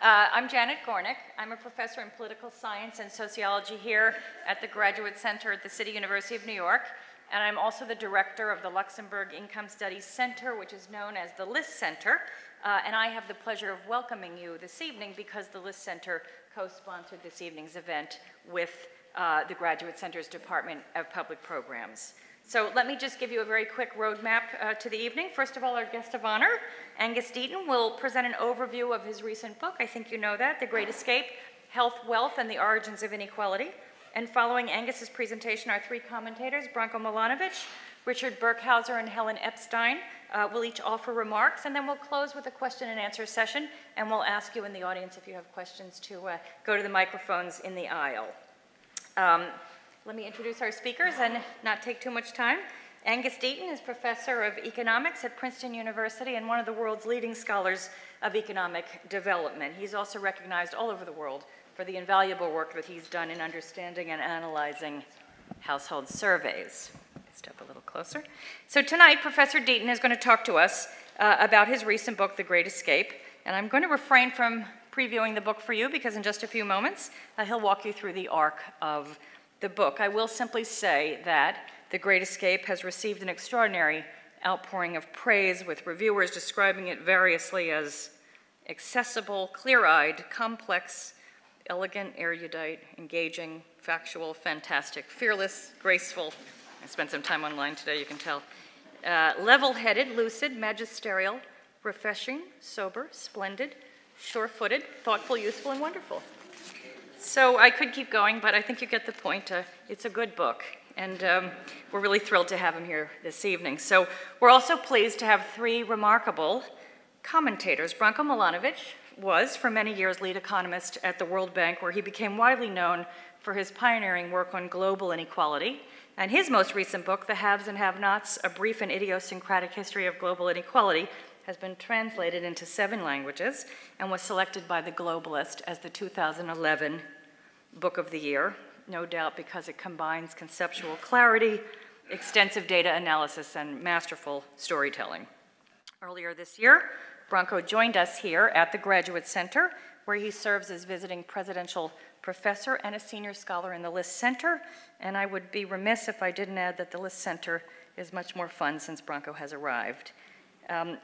I'm Janet Gornick. I'm a professor in political science and sociology here at the Graduate Center at the City University of New York. And I'm also the director of the Luxembourg Income Studies Center, which is known as the List Center. And I have the pleasure of welcoming you this evening because the List Center co-sponsored this evening's event with the Graduate Center's Department of Public Programs. So let me just give you a very quick roadmap to the evening. First of all, our guest of honor, Angus Deaton, will present an overview of his recent book. I think you know that, The Great Escape, Health, Wealth, and the Origins of Inequality. And following Angus's presentation, our three commentators, Branko Milanovic, Richard Berkhauser, and Helen Epstein, will each offer remarks, and then we'll close with a question and answer session, and we'll ask you in the audience if you have questions to go to the microphones in the aisle. Let me introduce our speakers and not take too much time. Angus Deaton is professor of economics at Princeton University and one of the world's leading scholars of economic development. He's also recognized all over the world for the invaluable work that he's done in understanding and analyzing household surveys. Step a little closer. So tonight, Professor Deaton is going to talk to us about his recent book, The Great Escape. And I'm going to refrain from previewing the book for you because in just a few moments, he'll walk you through the arc of the book. I will simply say that The Great Escape has received an extraordinary outpouring of praise, with reviewers describing it variously as accessible, clear-eyed, complex, elegant, erudite, engaging, factual, fantastic, fearless, graceful. I spent some time online today, you can tell. Level-headed, lucid, magisterial, refreshing, sober, splendid, sure-footed, thoughtful, useful, and wonderful. So I could keep going, but I think you get the point. It's a good book, and we're really thrilled to have him here this evening. So we're also pleased to have three remarkable commentators. Branko Milanovic was, for many years, lead economist at the World Bank, where he became widely known for his pioneering work on global inequality. And his most recent book, The Haves and Have-Nots, A Brief and Idiosyncratic History of Global Inequality, has been translated into 7 languages and was selected by The Globalist as the 2011 Book of the Year, no doubt because it combines conceptual clarity, extensive data analysis, and masterful storytelling. Earlier this year, Branko joined us here at the Graduate Center, where he serves as visiting presidential professor and a senior scholar in the List Center, and I would be remiss if I didn't add that the List Center is much more fun since Branko has arrived.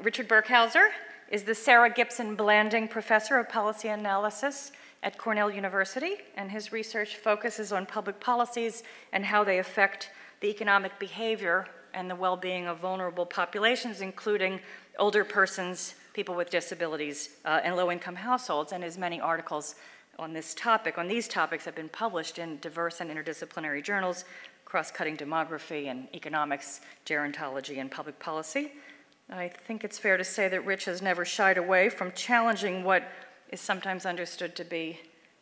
Richard Berkhauser is the Sarah Gibson Blanding Professor of Policy Analysis at Cornell University, and his research focuses on public policies and how they affect the economic behavior and the well-being of vulnerable populations, including older persons, people with disabilities, and low-income households, and his many articles on these topics have been published in diverse and interdisciplinary journals, cross-cutting demography and economics, gerontology, and public policy. I think it's fair to say that Rich has never shied away from challenging what is sometimes understood to be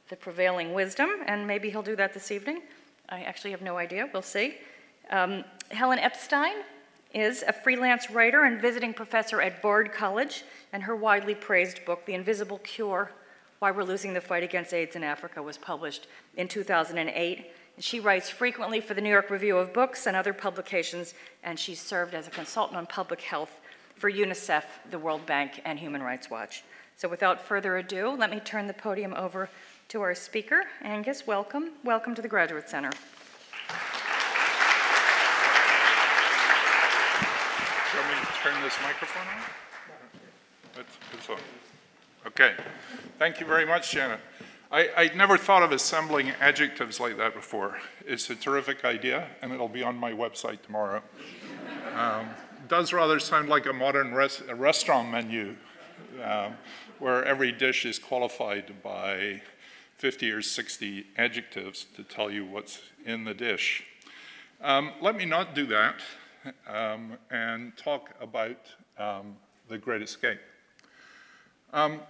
the prevailing wisdom, and maybe he'll do that this evening. I actually have no idea, we'll see. Helen Epstein is a freelance writer and visiting professor at Bard College, and her widely praised book, The Invisible Cure, Why We're Losing the Fight Against AIDS in Africa, was published in 2008. She writes frequently for the New York Review of Books and other publications, and she's served as a consultant on public health for UNICEF, the World Bank, and Human Rights Watch. So without further ado, let me turn the podium over to our speaker. Angus, welcome. Welcome to the Graduate Center. Do you want me to turn this microphone on? It's on. Okay. Thank you very much, Janet. I'd never thought of assembling adjectives like that before. It's a terrific idea, and it'll be on my website tomorrow. Does rather sound like a modern restaurant menu where every dish is qualified by 50 or 60 adjectives to tell you what's in the dish. Let me not do that and talk about The Great Escape.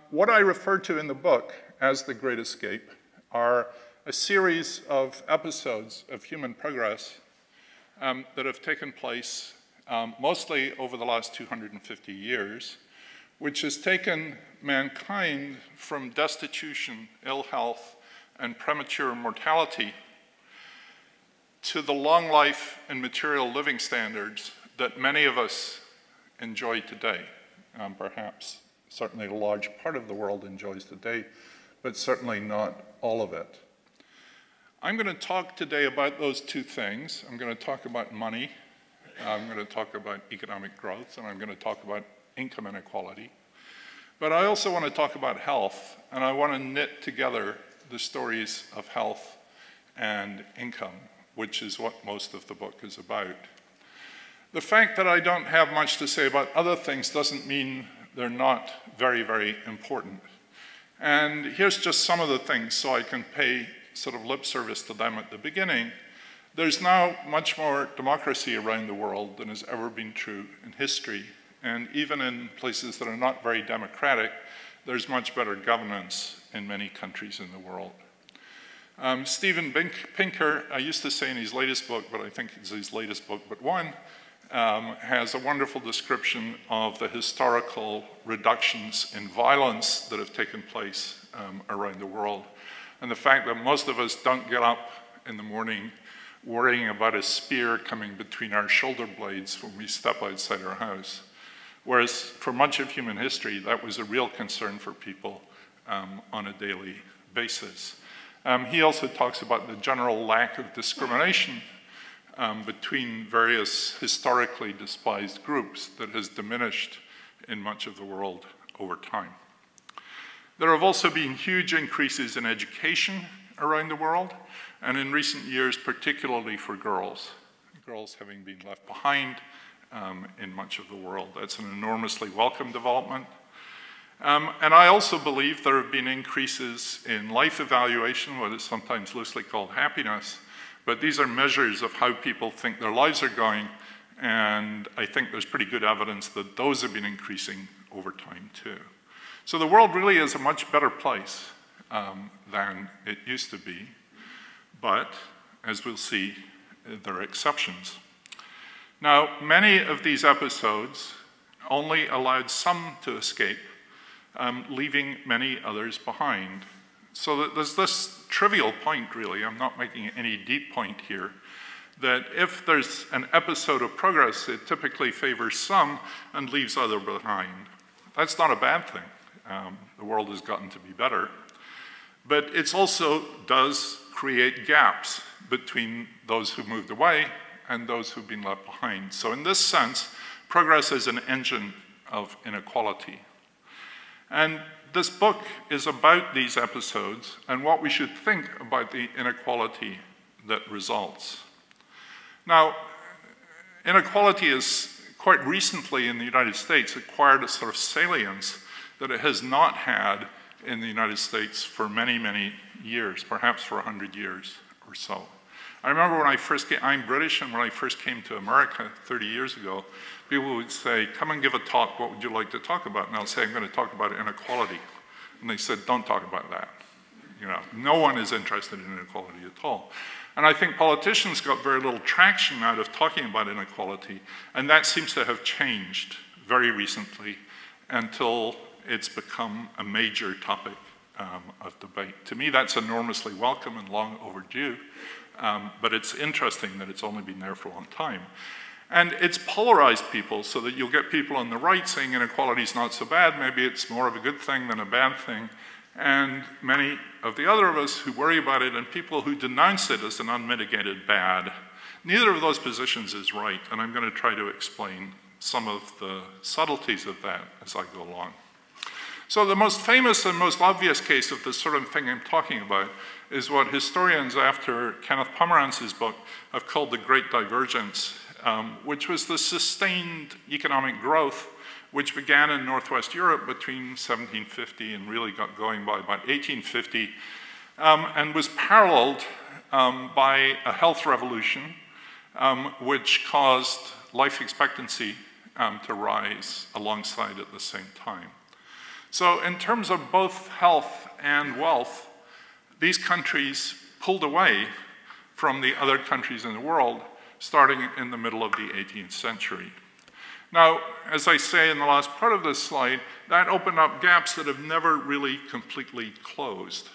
What I refer to in the book as The Great Escape are a series of episodes of human progress that have taken place mostly over the last 250 years, which has taken mankind from destitution, ill health, and premature mortality to the long life and material living standards that many of us enjoy today, perhaps certainly a large part of the world enjoys today, but certainly not all of it. I'm going to talk today about those two things. I'm going to talk about money, I'm going to talk about economic growth, and I'm going to talk about income inequality. But I also want to talk about health, and I want to knit together the stories of health and income, which is what most of the book is about. The fact that I don't have much to say about other things doesn't mean they're not very, very important. And here's just some of the things so I can pay sort of lip service to them at the beginning. There's now much more democracy around the world than has ever been true in history. And even in places that are not very democratic, there's much better governance in many countries in the world. Steven Pinker, I used to say in his latest book, but I think it's his latest book but one, has a wonderful description of the historical reductions in violence that have taken place around the world. And the fact that most of us don't get up in the morning worrying about a spear coming between our shoulder blades when we step outside our house. Whereas for much of human history, that was a real concern for people on a daily basis. He also talks about the general lack of discrimination between various historically despised groups that has diminished in much of the world over time. There have also been huge increases in education around the world, and in recent years, particularly for girls having been left behind in much of the world. That's an enormously welcome development. And I also believe there have been increases in life evaluation, what is sometimes loosely called happiness, but these are measures of how people think their lives are going, and I think there's pretty good evidence that those have been increasing over time too. So the world really is a much better place than it used to be, but as we'll see, there are exceptions. Now, many of these episodes only allowed some to escape, leaving many others behind. So that there's this trivial point, really, I'm not making any deep point here, that if there's an episode of progress, it typically favors some and leaves others behind. That's not a bad thing. The world has gotten to be better. But it also does create gaps between those who moved away and those who've been left behind. So in this sense, progress is an engine of inequality. And this book is about these episodes and what we should think about the inequality that results. Now, inequality is quite recently in the United States acquired a sort of salience that it has not had in the United States for many, many years, perhaps for 100 years or so. I remember when I first came, I'm British, and when I first came to America 30 years ago, people would say, come and give a talk, what would you like to talk about? And I'll say, I'm going to talk about inequality. And they said, don't talk about that. You know, no one is interested in inequality at all. And I think politicians got very little traction out of talking about inequality, and that seems to have changed very recently until it's become a major topic of debate. To me, that's enormously welcome and long overdue, but it's interesting that it's only been there for a long time. And it's polarized people so that you'll get people on the right saying inequality is not so bad, maybe it's more of a good thing than a bad thing, and many of the other of us who worry about it and people who denounce it as an unmitigated bad. Neither of those positions is right, and I'm going to try to explain some of the subtleties of that as I go along. So the most famous and most obvious case of this sort of thing I'm talking about is what historians after Kenneth Pomerantz's book have called the Great Divergence, which was the sustained economic growth which began in Northwest Europe between 1750 and really got going by about 1850, and was paralleled by a health revolution which caused life expectancy to rise alongside at the same time. So in terms of both health and wealth, these countries pulled away from the other countries in the world starting in the middle of the 18th century. Now, as I say in the last part of this slide, that opened up gaps that have never really completely closed.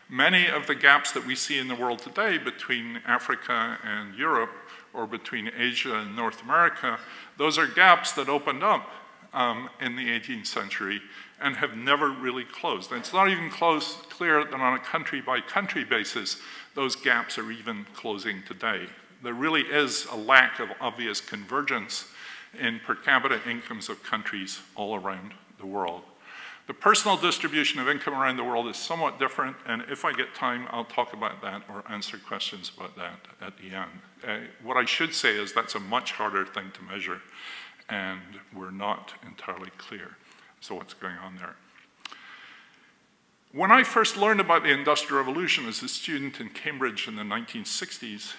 Many of the gaps that we see in the world today between Africa and Europe, or between Asia and North America, those are gaps that opened up in the 18th century and have never really closed. And it's not even clear that on a country-by-country basis, those gaps are even closing today. There really is a lack of obvious convergence in per capita incomes of countries all around the world. The personal distribution of income around the world is somewhat different, and if I get time, I'll talk about that or answer questions about that at the end. What I should say is that's a much harder thing to measure, and we're not entirely clear as to what's going on there. When I first learned about the Industrial Revolution as a student in Cambridge in the 1960s,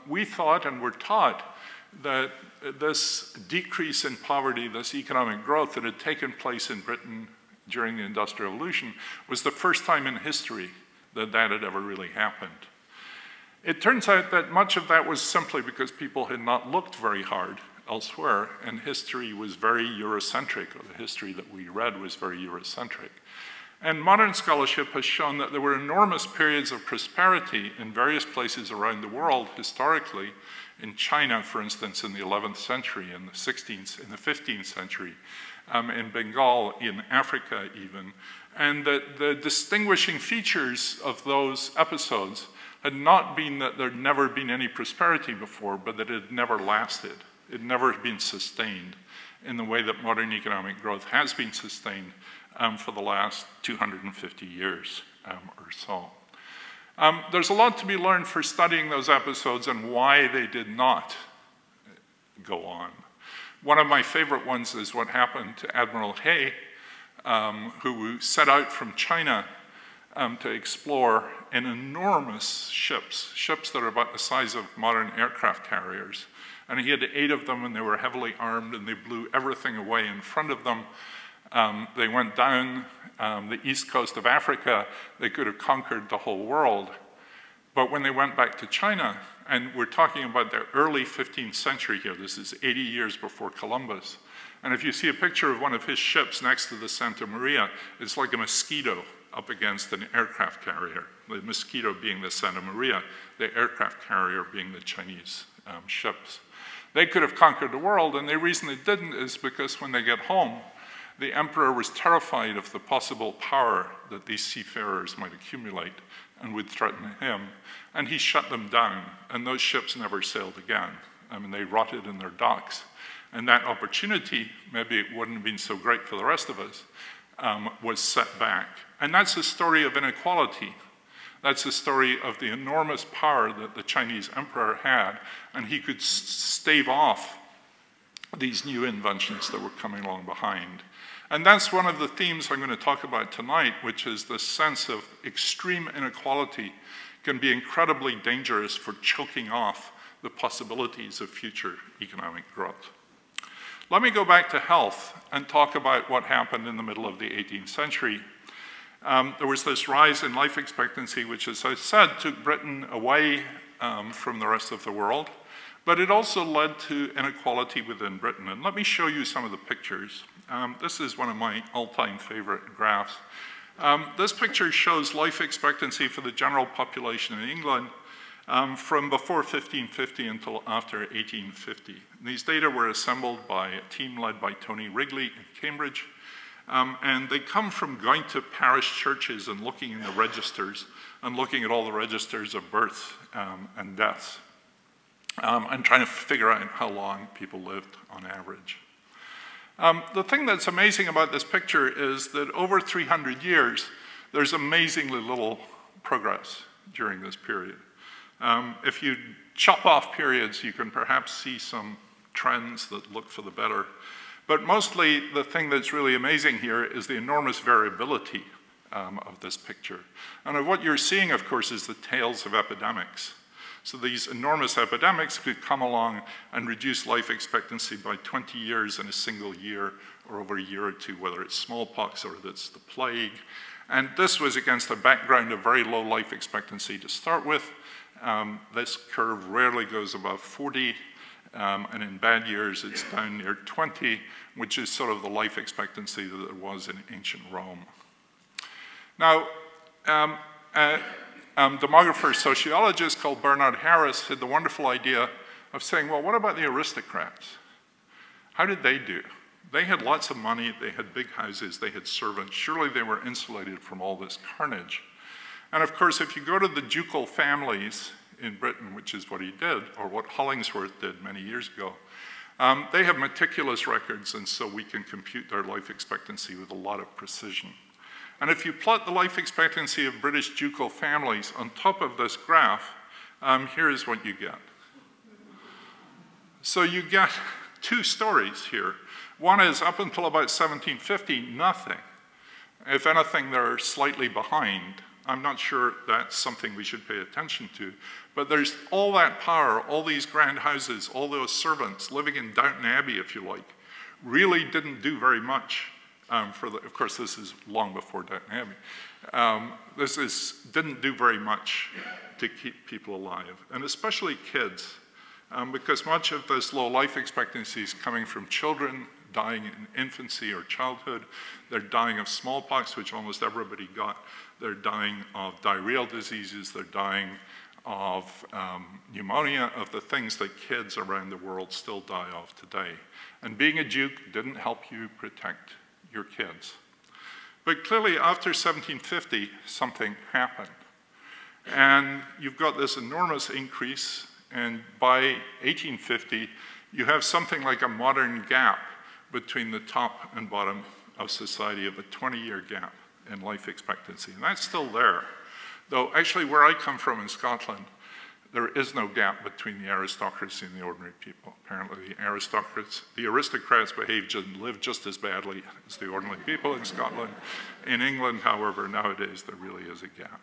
we thought and were taught that this decrease in poverty, this economic growth that had taken place in Britain during the Industrial Revolution was the first time in history that that had ever really happened. It turns out that much of that was simply because people had not looked very hard elsewhere, and history was very Eurocentric, or the history that we read was very Eurocentric. And modern scholarship has shown that there were enormous periods of prosperity in various places around the world historically, in China, for instance, in the 11th century, in the 15th century, in Bengal, in Africa even, and that the distinguishing features of those episodes had not been that there'd never been any prosperity before, but that it had never lasted. It had never been sustained in the way that modern economic growth has been sustained for the last 250 years or so. There's a lot to be learned for studying those episodes and why they did not go on. One of my favorite ones is what happened to Admiral Hay, who set out from China to explore in enormous ships that are about the size of modern aircraft carriers. And he had 8 of them, and they were heavily armed, and they blew everything away in front of them. They went down the east coast of Africa. They could have conquered the whole world. But when they went back to China, and we're talking about the early 15th century here, this is 80 years before Columbus, and if you see a picture of one of his ships next to the Santa Maria, it's like a mosquito up against an aircraft carrier, the mosquito being the Santa Maria, the aircraft carrier being the Chinese ships. They could have conquered the world, and the reason they didn't is because when they get home, the emperor was terrified of the possible power that these seafarers might accumulate and would threaten him, and he shut them down, and those ships never sailed again. I mean, they rotted in their docks. And that opportunity, maybe it wouldn't have been so great for the rest of us, was set back. And that's the story of inequality. That's the story of the enormous power that the Chinese emperor had, and he could stave off these new inventions that were coming along behind. And that's one of the themes I'm going to talk about tonight, which is this sense of extreme inequality can be incredibly dangerous for choking off the possibilities of future economic growth. Let me go back to health and talk about what happened in the middle of the 18th century. There was this rise in life expectancy, which, as I said, took Britain away from the rest of the world, but it also led to inequality within Britain. And let me show you some of the pictures. This is one of my all-time favorite graphs. This picture shows life expectancy for the general population in England from before 1550 until after 1850. These data were assembled by a team led by Tony Wrigley in Cambridge, and they come from going to parish churches and looking in the registers and looking at all the registers of births and deaths and trying to figure out how long people lived on average. The thing that's amazing about this picture is that over 300 years, there's amazingly little progress during this period. If you chop off periods, you can perhaps see some trends that look for the better. But mostly, the thing that's really amazing here is the enormous variability of this picture. And what you're seeing, of course, is the tails of epidemics. So these enormous epidemics could come along and reduce life expectancy by 20 years in a single year or over a year or two, whether it's smallpox or it's the plague. And this was against a background of very low life expectancy to start with. This curve rarely goes above 40, and in bad years it's down near 20, which is sort of the life expectancy that it was in ancient Rome. Now, demographer sociologist called Bernard Harris had the wonderful idea of saying, well, what about the aristocrats? How did they do? They had lots of money, they had big houses, they had servants. Surely they were insulated from all this carnage. And of course, if you go to the ducal families in Britain, which is what he did, or what Hollingsworth did many years ago, they have meticulous records, and so we can compute their life expectancy with a lot of precision. And if you plot the life expectancy of British ducal families on top of this graph, here's what you get. So you get two stories here. One is up until about 1750, nothing. If anything, they're slightly behind. I'm not sure that's something we should pay attention to. But there's all that power, all these grand houses, all those servants living in Downton Abbey, if you like, really didn't do very much of course, this is long before Downton Abbey. Didn't do very much to keep people alive, and especially kids, because much of this low life expectancy is coming from children dying in infancy or childhood. They're dying of smallpox, which almost everybody got. They're dying of diarrheal diseases. They're dying of pneumonia, of the things that kids around the world still die of today. And being a Duke didn't help you protect your kids. But clearly, after 1750, something happened. And you've got this enormous increase, and by 1850, you have something like a modern gap between the top and bottom of society, of a 20-year gap in life expectancy. And that's still there. Though actually where I come from in Scotland, there is no gap between the aristocracy and the ordinary people. Apparently the aristocrats behave and live just as badly as the ordinary people in Scotland. In England, however, nowadays there really is a gap.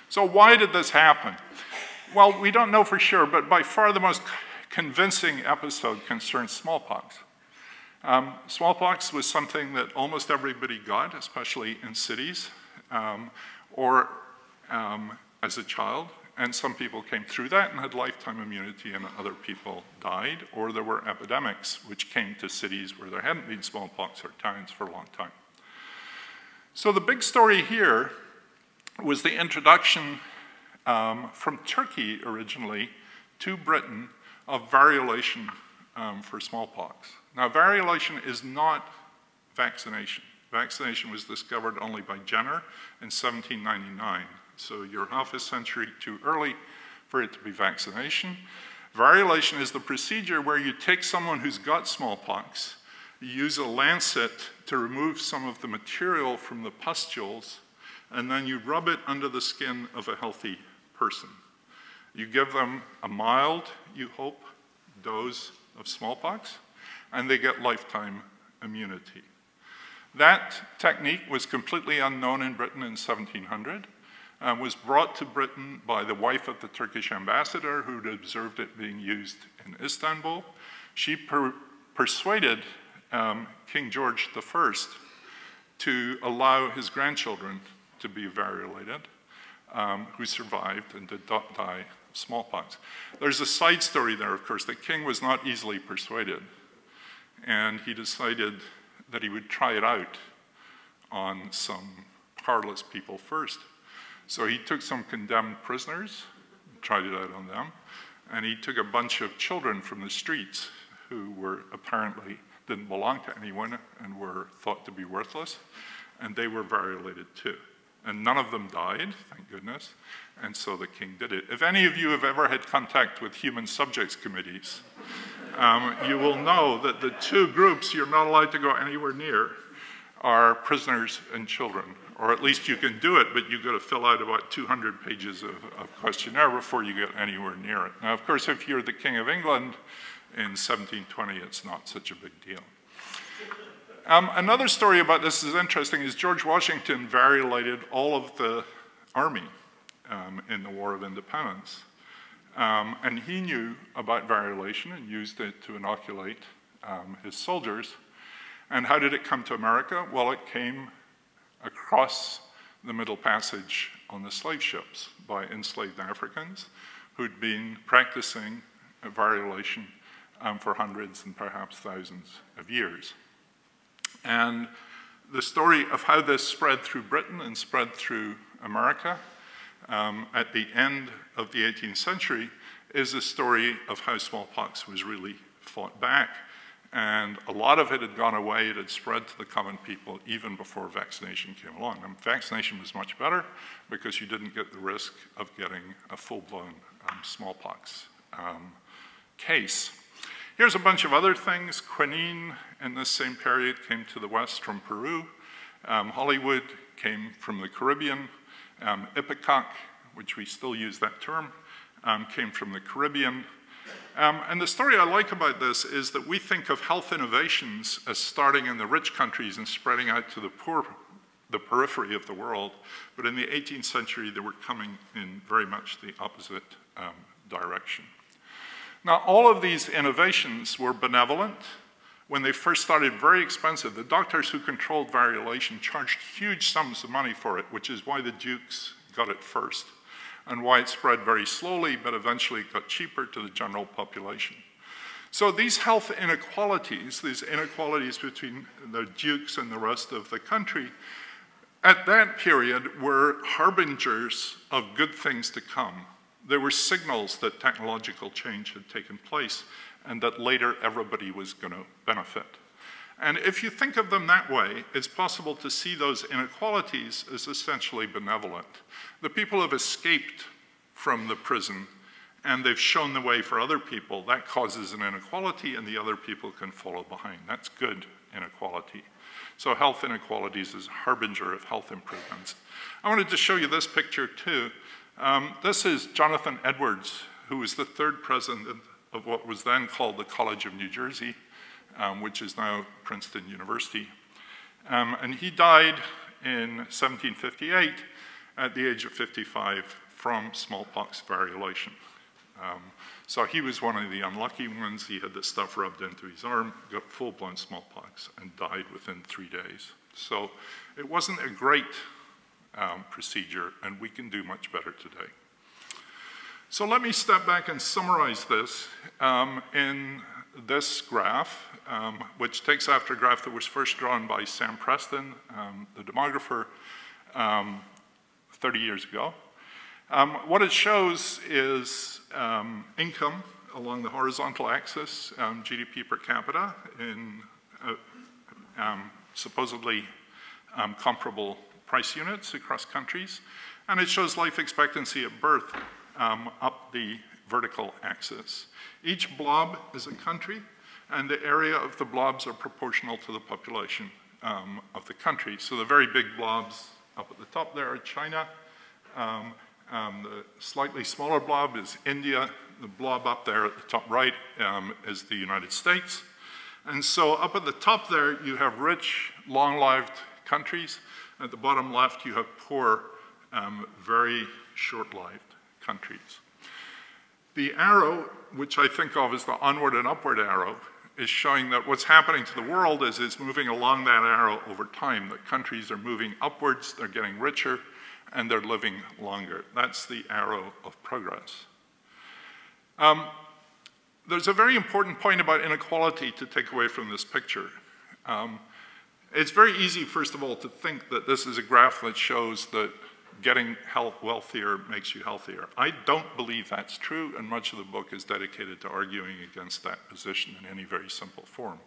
So why did this happen? Well, we don't know for sure, but by far the most convincing episode concerns smallpox. Smallpox was something that almost everybody got, especially in cities, or as a child. And some people came through that and had lifetime immunity, and other people died. Or there were epidemics which came to cities where there hadn't been smallpox, or towns for a long time. So the big story here was the introduction from Turkey originally to Britain of variolation for smallpox. Now, variolation is not vaccination. Vaccination was discovered only by Jenner in 1799. So you're half a century too early for it to be vaccination. Variolation is the procedure where you take someone who's got smallpox, you use a lancet to remove some of the material from the pustules, and then you rub it under the skin of a healthy person. You give them a mild, you hope, dose of smallpox, and they get lifetime immunity. That technique was completely unknown in Britain in 1700. Was brought to Britain by the wife of the Turkish ambassador who'd observed it being used in Istanbul. She persuaded King George I to allow his grandchildren to be variolated, who survived and did not die of smallpox. There's a side story there, of course. The king was not easily persuaded, and he decided that he would try it out on some powerless people first. So he took some condemned prisoners, tried it out on them, and he took a bunch of children from the streets who were apparently didn't belong to anyone and were thought to be worthless, and they were variolated too. And none of them died, thank goodness, and so the king did it. If any of you have ever had contact with human subjects committees, you will know that the two groups you're not allowed to go anywhere near are prisoners and children. Or at least you can do it, but you've got to fill out about 200 pages of questionnaire before you get anywhere near it. Now, of course, if you're the King of England in 1720, it's not such a big deal. Another story about this is interesting, is George Washington variolated all of the army in the War of Independence. And he knew about variolation and used it to inoculate his soldiers. And how did it come to America? Well, it came across the Middle Passage on the slave ships by enslaved Africans who'd been practicing variolation for hundreds and perhaps thousands of years. And the story of how this spread through Britain and spread through America at the end of the 18th century is a story of how smallpox was really fought back. And And a lot of it had gone away. It had spread to the common people even before vaccination came along. And vaccination was much better because you didn't get the risk of getting a full-blown smallpox case. Here's a bunch of other things. Quinine in this same period came to the West from Peru. Hollywood came from the Caribbean. Ipecac, which we still use that term, came from the Caribbean. And the story I like about this is that we think of health innovations as starting in the rich countries and spreading out to the poor, the periphery of the world. But in the 18th century, they were coming in very much the opposite direction. Now, all of these innovations were benevolent. When they first started, very expensive. The doctors who controlled variolation charged huge sums of money for it, which is why the dukes got it first, and why it spread very slowly, but eventually got cheaper to the general population. So these health inequalities, these inequalities between the dukes and the rest of the country, at that period were harbingers of good things to come. There were signals that technological change had taken place and that later everybody was going to benefit. And if you think of them that way, it's possible to see those inequalities as essentially benevolent. The people have escaped from the prison and they've shown the way for other people. That causes an inequality and the other people can follow behind. That's good inequality. So health inequalities is a harbinger of health improvements. I wanted to show you this picture too. This is Jonathan Edwards, who was the third president of what was then called the College of New Jersey, which is now Princeton University. And he died in 1758 at the age of 55 from smallpox variolation. So he was one of the unlucky ones. He had this stuff rubbed into his arm, got full-blown smallpox, and died within 3 days. So it wasn't a great procedure, and we can do much better today. So let me step back and summarize this in this graph, which takes after a graph that was first drawn by Sam Preston, the demographer, 30 years ago. What it shows is income along the horizontal axis, GDP per capita in supposedly comparable price units across countries, and it shows life expectancy at birth up the vertical axis. Each blob is a country, and the area of the blobs are proportional to the population of the country. So the very big blobs up at the top there are China. The slightly smaller blob is India. The blob up there at the top right is the United States. And so up at the top there, you have rich, long-lived countries. At the bottom left, you have poor, very short-lived countries. The arrow, which I think of as the onward and upward arrow, is showing that what's happening to the world is it's moving along that arrow over time. The countries are moving upwards, they're getting richer, and they're living longer. That's the arrow of progress. There's a very important point about inequality to take away from this picture. It's very easy, first of all, to think that this is a graph that shows that getting wealthier makes you healthier. I don't believe that's true, and much of the book is dedicated to arguing against that position in any very simple form.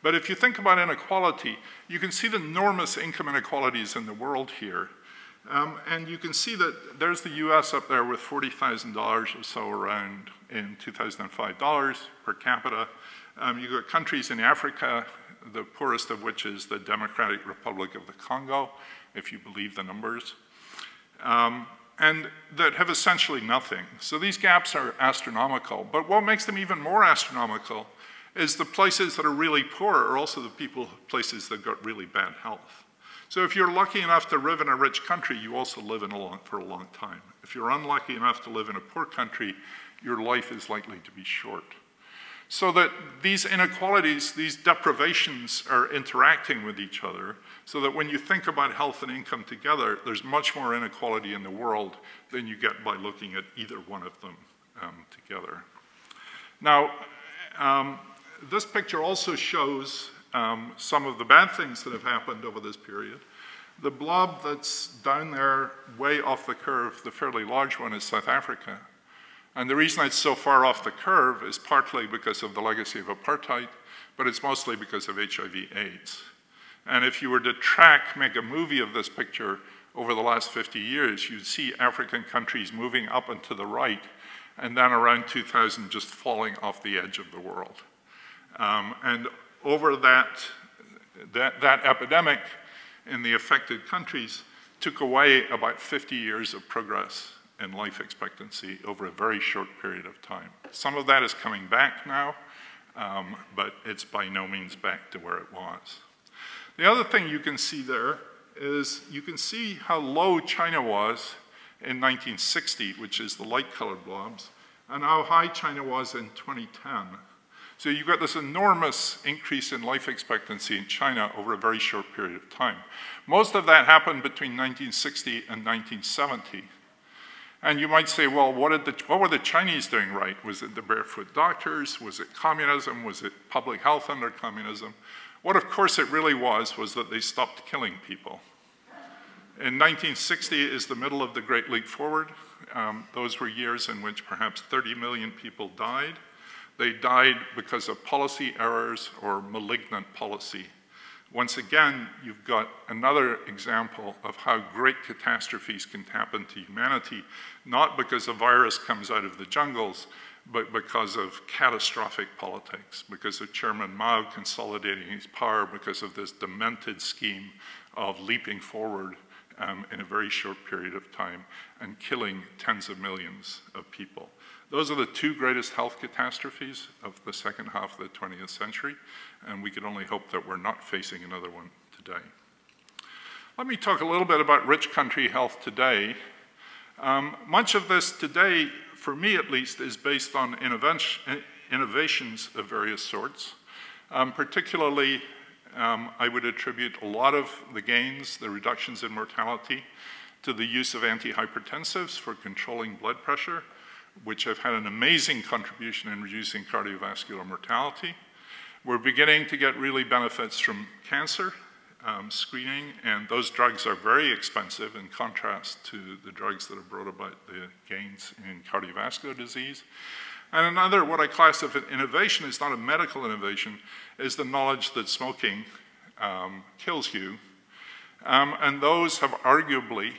But if you think about inequality, you can see the enormous income inequalities in the world here. And you can see that there's the US up there with $40,000 or so around in 2005 dollars per capita. You've got countries in Africa, the poorest of which is the Democratic Republic of the Congo, if you believe the numbers, and that have essentially nothing. So these gaps are astronomical, but what makes them even more astronomical is the places that are really poor are also the places that got really bad health. So if you're lucky enough to live in a rich country, you also live for a long time. If you're unlucky enough to live in a poor country, your life is likely to be short. So that these inequalities, these deprivations are interacting with each other, so that when you think about health and income together, there's much more inequality in the world than you get by looking at either one of them together. Now, this picture also shows some of the bad things that have happened over this period. The blob that's down there, way off the curve, the fairly large one, is South Africa. And the reason it's so far off the curve is partly because of the legacy of apartheid, but it's mostly because of HIV/AIDS. And if you were to make a movie of this picture over the last 50 years, you'd see African countries moving up and to the right, and then around 2000 just falling off the edge of the world. And over that epidemic in the affected countries took away about 50 years of progress in life expectancy over a very short period of time. Some of that is coming back now, but it's by no means back to where it was. The other thing you can see there is you can see how low China was in 1960, which is the light-colored blobs, and how high China was in 2010. So you've got this enormous increase in life expectancy in China over a very short period of time. Most of that happened between 1960 and 1970. And you might say, well, what were the Chinese doing right? Was it the barefoot doctors? Was it communism? Was it public health under communism? What, of course, it really was that they stopped killing people. In 1960 is the middle of the Great Leap Forward. Those were years in which perhaps 30 million people died. They died because of policy errors or malignant policy. Once again, you've got another example of how great catastrophes can happen to humanity, not because a virus comes out of the jungles, but because of catastrophic politics, because of Chairman Mao consolidating his power, because of this demented scheme of leaping forward in a very short period of time and killing tens of millions of people. Those are the two greatest health catastrophes of the second half of the 20th century, and we can only hope that we're not facing another one today. Let me talk a little bit about rich country health today. Much of this today, for me at least, is based on innovations of various sorts. Particularly, I would attribute a lot of the gains, the reductions in mortality, to the use of antihypertensives for controlling blood pressure, which have had an amazing contribution in reducing cardiovascular mortality. We're beginning to get really benefits from cancer screening, and those drugs are very expensive in contrast to the drugs that have brought about the gains in cardiovascular disease. And another, what I class as an innovation, is not a medical innovation, is the knowledge that smoking kills you. And those have arguably,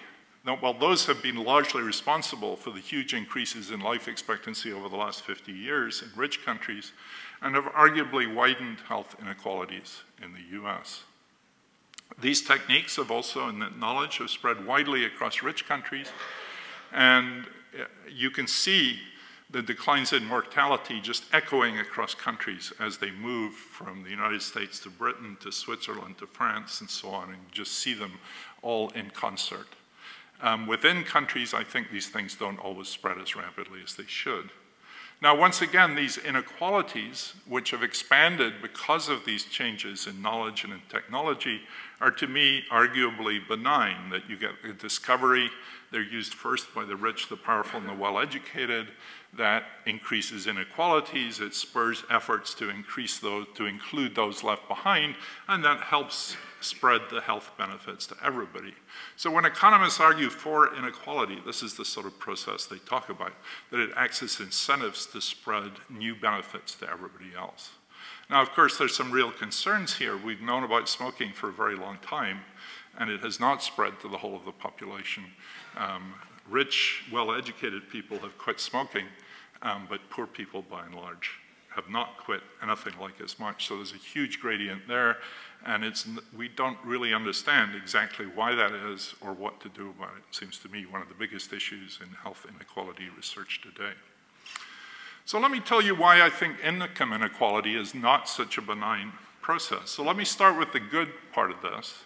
well, those have been largely responsible for the huge increases in life expectancy over the last 50 years in rich countries, and have arguably widened health inequalities in the US. These techniques have also, and that knowledge, have spread widely across rich countries, and you can see the declines in mortality just echoing across countries as they move from the United States to Britain to Switzerland to France and so on, and you just see them all in concert. Within countries, I think these things don't always spread as rapidly as they should. Now, once again, these inequalities, which have expanded because of these changes in knowledge and in technology, are to me arguably benign, that you get a discovery, they're used first by the rich, the powerful, and the well-educated. That increases inequalities, it spurs efforts to increase those, to include those left behind, and that helps spread the health benefits to everybody. So when economists argue for inequality, this is the sort of process they talk about, that it acts as incentives to spread new benefits to everybody else. Now, of course, there's some real concerns here. We've known about smoking for a very long time, and it has not spread to the whole of the population. Rich, well-educated people have quit smoking, but poor people, by and large, have not quit anything like as much. So there's a huge gradient there, and we don't really understand exactly why that is or what to do about it. It seems to me one of the biggest issues in health inequality research today. So let me tell you why I think income inequality is not such a benign process. So let me start with the good part of this,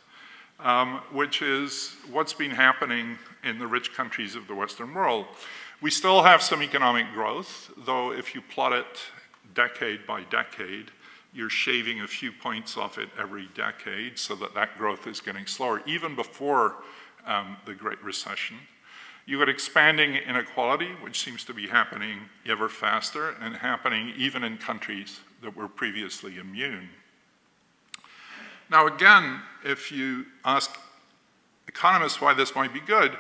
which is what's been happening in the rich countries of the Western world. We still have some economic growth, though if you plot it decade by decade, you're shaving a few points off it every decade so that that growth is getting slower, even before the Great Recession. You got expanding inequality, which seems to be happening ever faster and happening even in countries that were previously immune. Now again, if you ask economists why this might be good,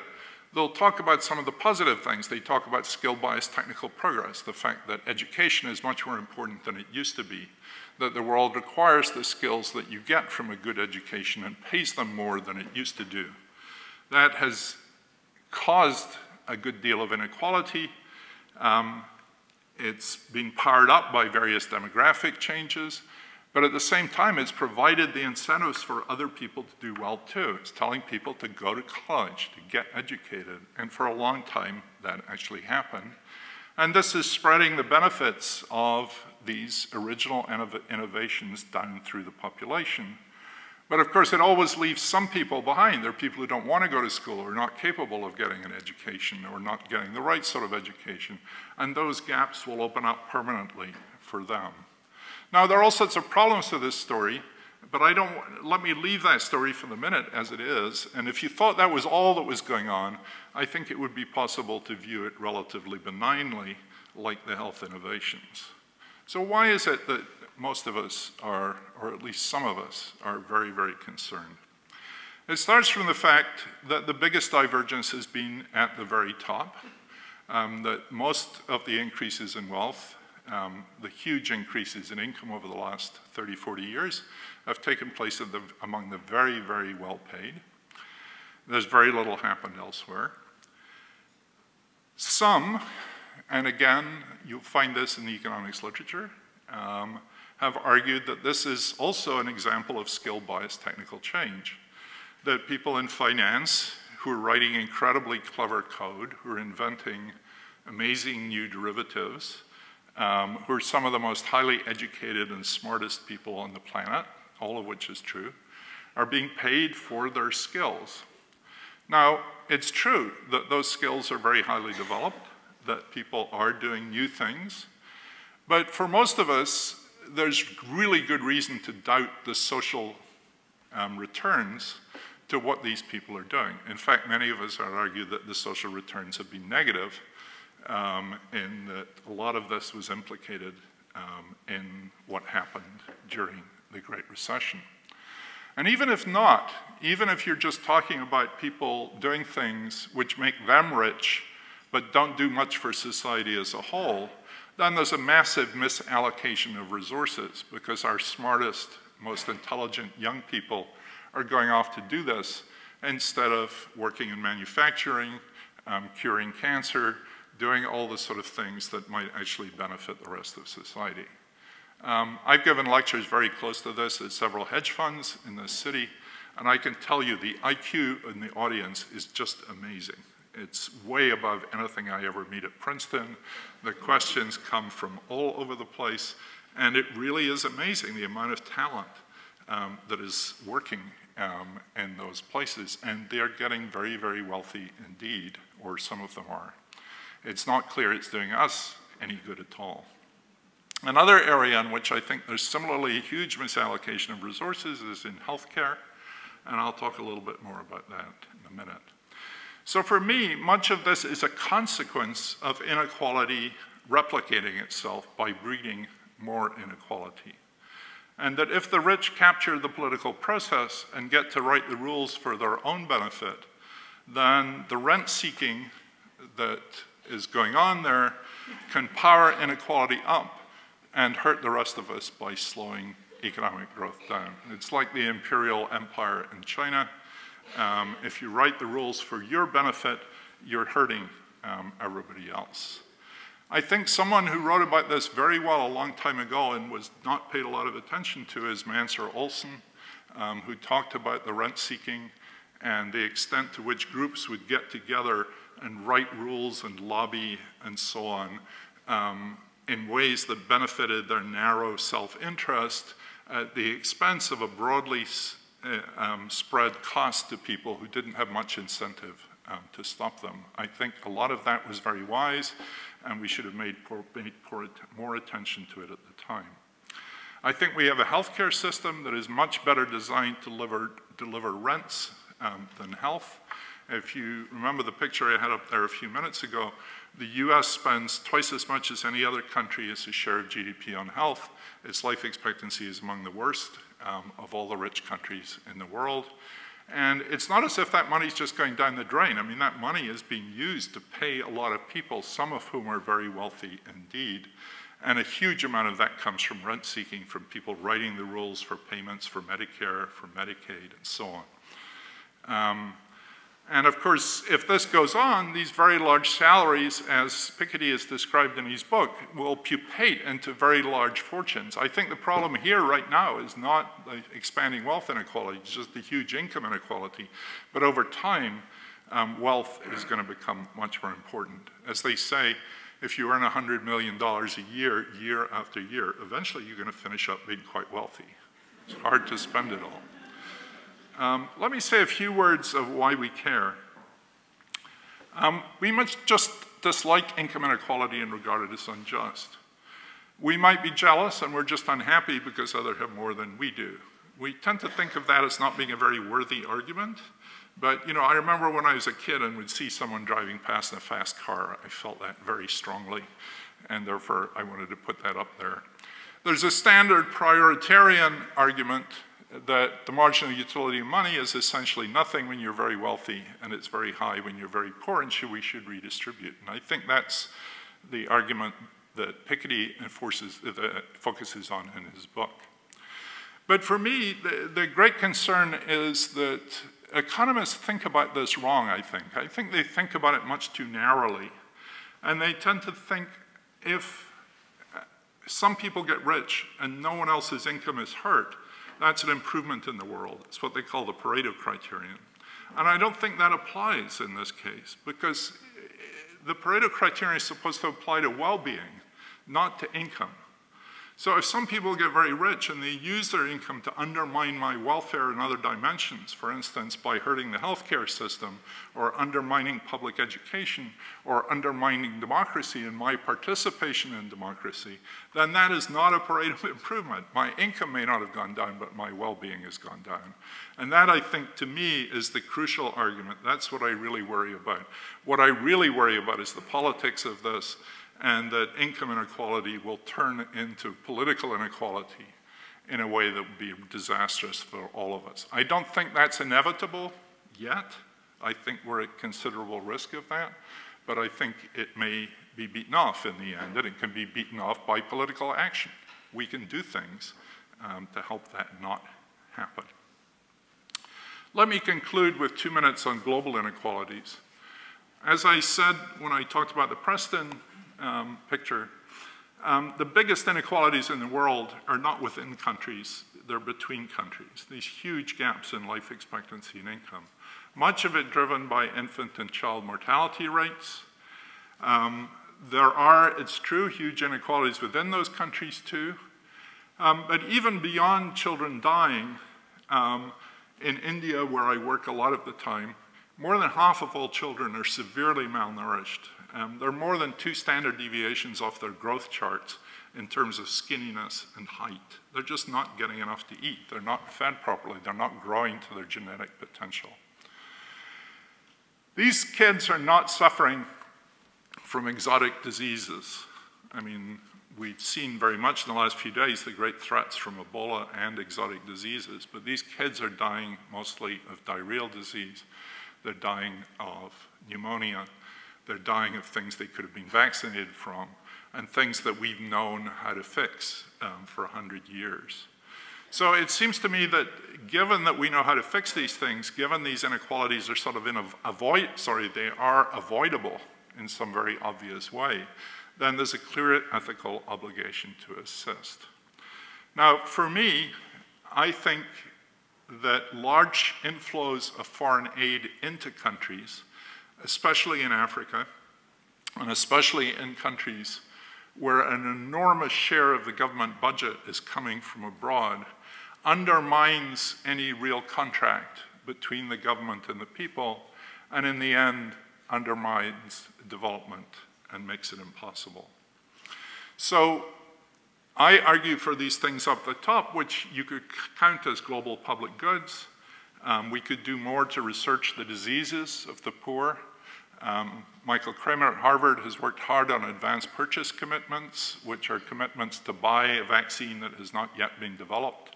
they'll talk about some of the positive things. They talk about skill-biased technical progress, the fact that education is much more important than it used to be, that the world requires the skills that you get from a good education and pays them more than it used to do. That has caused a good deal of inequality. It's been powered up by various demographic changes, but at the same time, it's provided the incentives for other people to do well too. It's telling people to go to college, to get educated, and for a long time, that actually happened. And this is spreading the benefits of these original innovations down through the population. But of course, it always leaves some people behind. There are people who don't want to go to school, or are not capable of getting an education, or not getting the right sort of education. And those gaps will open up permanently for them. Now, there are all sorts of problems to this story, but let me leave that story for the minute as it is. And if you thought that was all that was going on, I think it would be possible to view it relatively benignly, like the health innovations. So why is it that most of us are, or at least some of us, are very, very concerned? It starts from the fact that the biggest divergence has been at the very top, that most of the increases in wealth, the huge increases in income over the last 30, 40 years have taken place among the very, very well-paid. There's very little happened elsewhere. Some, and again, you'll find this in the economics literature, have argued that this is also an example of skill-biased technical change, that people in finance who are writing incredibly clever code, who are inventing amazing new derivatives, who are some of the most highly educated and smartest people on the planet, all of which is true, are being paid for their skills. Now, it's true that those skills are very highly developed, that people are doing new things, but for most of us, there's really good reason to doubt the social returns to what these people are doing. In fact, many of us would argue that the social returns have been negative, in that a lot of this was implicated in what happened during the Great Recession. And even if not, even if you're just talking about people doing things which make them rich, but don't do much for society as a whole, then there's a massive misallocation of resources because our smartest, most intelligent young people are going off to do this instead of working in manufacturing, curing cancer, doing all the sort of things that might actually benefit the rest of society. I've given lectures very close to this at several hedge funds in this city, and I can tell you the IQ in the audience is just amazing. It's way above anything I ever meet at Princeton. The questions come from all over the place, and it really is amazing the amount of talent that is working in those places, and they're getting very, very wealthy indeed, or some of them are. It's not clear it's doing us any good at all. Another area in which I think there's similarly huge misallocation of resources is in healthcare, and I'll talk a little bit more about that in a minute. So for me, much of this is a consequence of inequality replicating itself by breeding more inequality. And that if the rich capture the political process and get to write the rules for their own benefit, then the rent-seeking that is going on there can power inequality up and hurt the rest of us by slowing economic growth down. It's like the imperial empire in China. If you write the rules for your benefit, you're hurting everybody else. I think someone who wrote about this very well a long time ago and was not paid a lot of attention to is Mansur Olson, who talked about the rent-seeking and the extent to which groups would get together and write rules and lobby and so on in ways that benefited their narrow self-interest at the expense of a broadly spread cost to people who didn't have much incentive to stop them. I think a lot of that was very wise, and we should have made more attention to it at the time. I think we have a healthcare system that is much better designed to deliver rents than health. If you remember the picture I had up there a few minutes ago, the US spends twice as much as any other country as a share of GDP on health. Its life expectancy is among the worst of all the rich countries in the world. And it's not as if that money's just going down the drain. I mean, that money is being used to pay a lot of people, some of whom are very wealthy indeed. And a huge amount of that comes from rent seeking, from people writing the rules for payments for Medicare, for Medicaid, and so on. And of course, if this goes on, these very large salaries, as Piketty has described in his book, will pupate into very large fortunes. I think the problem here right now is not the expanding wealth inequality, it's just the huge income inequality. But over time, wealth is going to become much more important. As they say, if you earn $100 million a year, year after year, eventually you're going to finish up being quite wealthy. It's hard to spend it all. Let me say a few words of why we care. We must just dislike income inequality and regard it as unjust. We might be jealous and we're just unhappy because others have more than we do. We tend to think of that as not being a very worthy argument. But, you know, I remember when I was a kid and would see someone driving past in a fast car, I felt that very strongly, and therefore I wanted to put that up there. There's a standard prioritarian argument that the marginal utility of money is essentially nothing when you're very wealthy, and it's very high when you're very poor, and we should redistribute. And I think that's the argument that Piketty focuses on in his book. But for me, the great concern is that economists think about this wrong, I think. I think they think about it much too narrowly. And they tend to think if some people get rich and no one else's income is hurt, that's an improvement in the world. It's what they call the Pareto criterion. And I don't think that applies in this case, because the Pareto criterion is supposed to apply to well-being, not to income. So if some people get very rich and they use their income to undermine my welfare in other dimensions, for instance, by hurting the healthcare system, or undermining public education, or undermining democracy and my participation in democracy, then that is not a Pareto improvement. My income may not have gone down, but my well-being has gone down. And that, I think, to me, is the crucial argument. That's what I really worry about. What I really worry about is the politics of this, and that income inequality will turn into political inequality in a way that would be disastrous for all of us. I don't think that's inevitable yet. I think we're at considerable risk of that, but I think it may be beaten off in the end, and it can be beaten off by political action. We can do things to help that not happen. Let me conclude with 2 minutes on global inequalities. As I said when I talked about the Preston picture, the biggest inequalities in the world are not within countries, they're between countries. These huge gaps in life expectancy and income. Much of it driven by infant and child mortality rates. There are, it's true, huge inequalities within those countries too. But even beyond children dying, in India, where I work a lot of the time, more than half of all children are severely malnourished. They're more than 2 standard deviations off their growth charts in terms of skinniness and height. They're just not getting enough to eat. They're not fed properly. They're not growing to their genetic potential. These kids are not suffering from exotic diseases. I mean, we've seen very much in the last few days the great threats from Ebola and exotic diseases, but these kids are dying mostly of diarrheal disease. They're dying of pneumonia. They're dying of things they could have been vaccinated from, and things that we've known how to fix for 100 years. So it seems to me that given that we know how to fix these things, given these inequalities are sort of they are avoidable in some very obvious way, then there's a clear ethical obligation to assist. Now, for me, I think that large inflows of foreign aid into countries, especially in Africa, and especially in countries where an enormous share of the government budget is coming from abroad, undermines any real contract between the government and the people, and in the end, undermines development and makes it impossible. So I argue for these things up the top, which you could count as global public goods. We could do more to research the diseases of the poor. Michael Kramer at Harvard has worked hard on advanced purchase commitments, which are commitments to buy a vaccine that has not yet been developed.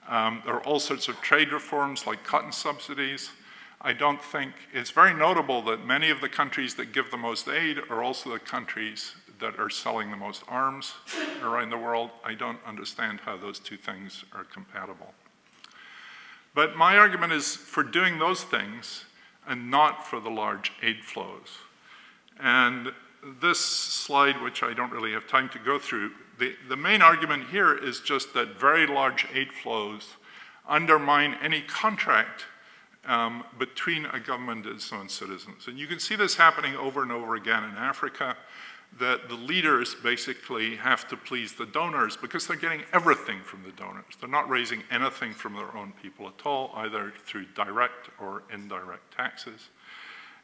There are all sorts of trade reforms like cotton subsidies. I don't think, it's very notable that many of the countries that give the most aid are also the countries that are selling the most arms around the world. I don't understand how those two things are compatible. But my argument is for doing those things and not for the large aid flows. And this slide, which I don't really have time to go through, the main argument here is just that very large aid flows undermine any contract between a government and its own citizens. And you can see this happening over and over again in Africa, that the leaders basically have to please the donors because they're getting everything from the donors. They're not raising anything from their own people at all, either through direct or indirect taxes.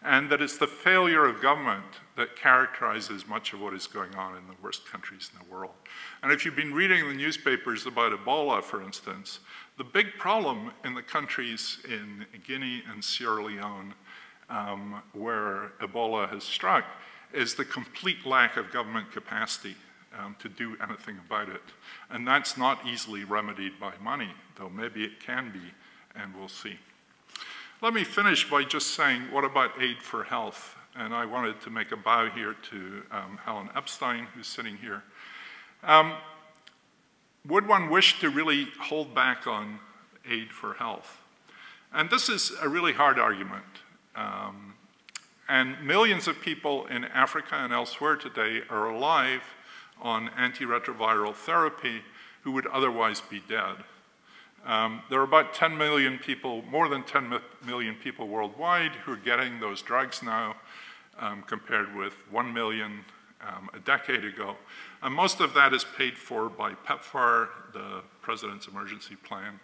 And that it's the failure of government that characterizes much of what is going on in the worst countries in the world. And if you've been reading the newspapers about Ebola, for instance, the big problem in the countries in Guinea and Sierra Leone where Ebola has struck is the complete lack of government capacity to do anything about it. And that's not easily remedied by money, though maybe it can be, and we'll see. Let me finish by just saying, what about aid for health? And I wanted to make a bow here to Helen Epstein, who's sitting here. Would one wish to really hold back on aid for health? And this is a really hard argument. And millions of people in Africa and elsewhere today are alive on antiretroviral therapy who would otherwise be dead. There are about 10 million people, more than 10 million people worldwide who are getting those drugs now, compared with 1 million a decade ago. And most of that is paid for by PEPFAR, the President's Emergency Plan,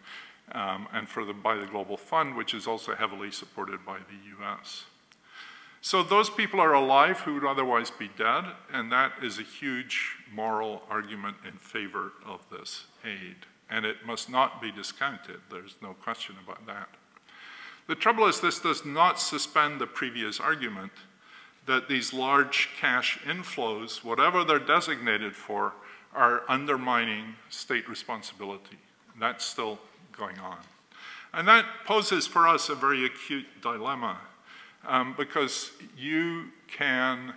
and by the Global Fund, which is also heavily supported by the US. So those people are alive who would otherwise be dead, and that is a huge moral argument in favor of this aid. And it must not be discounted. There's no question about that. The trouble is this does not suspend the previous argument that these large cash inflows, whatever they're designated for, are undermining state responsibility. That's still going on. And that poses for us a very acute dilemma, because you can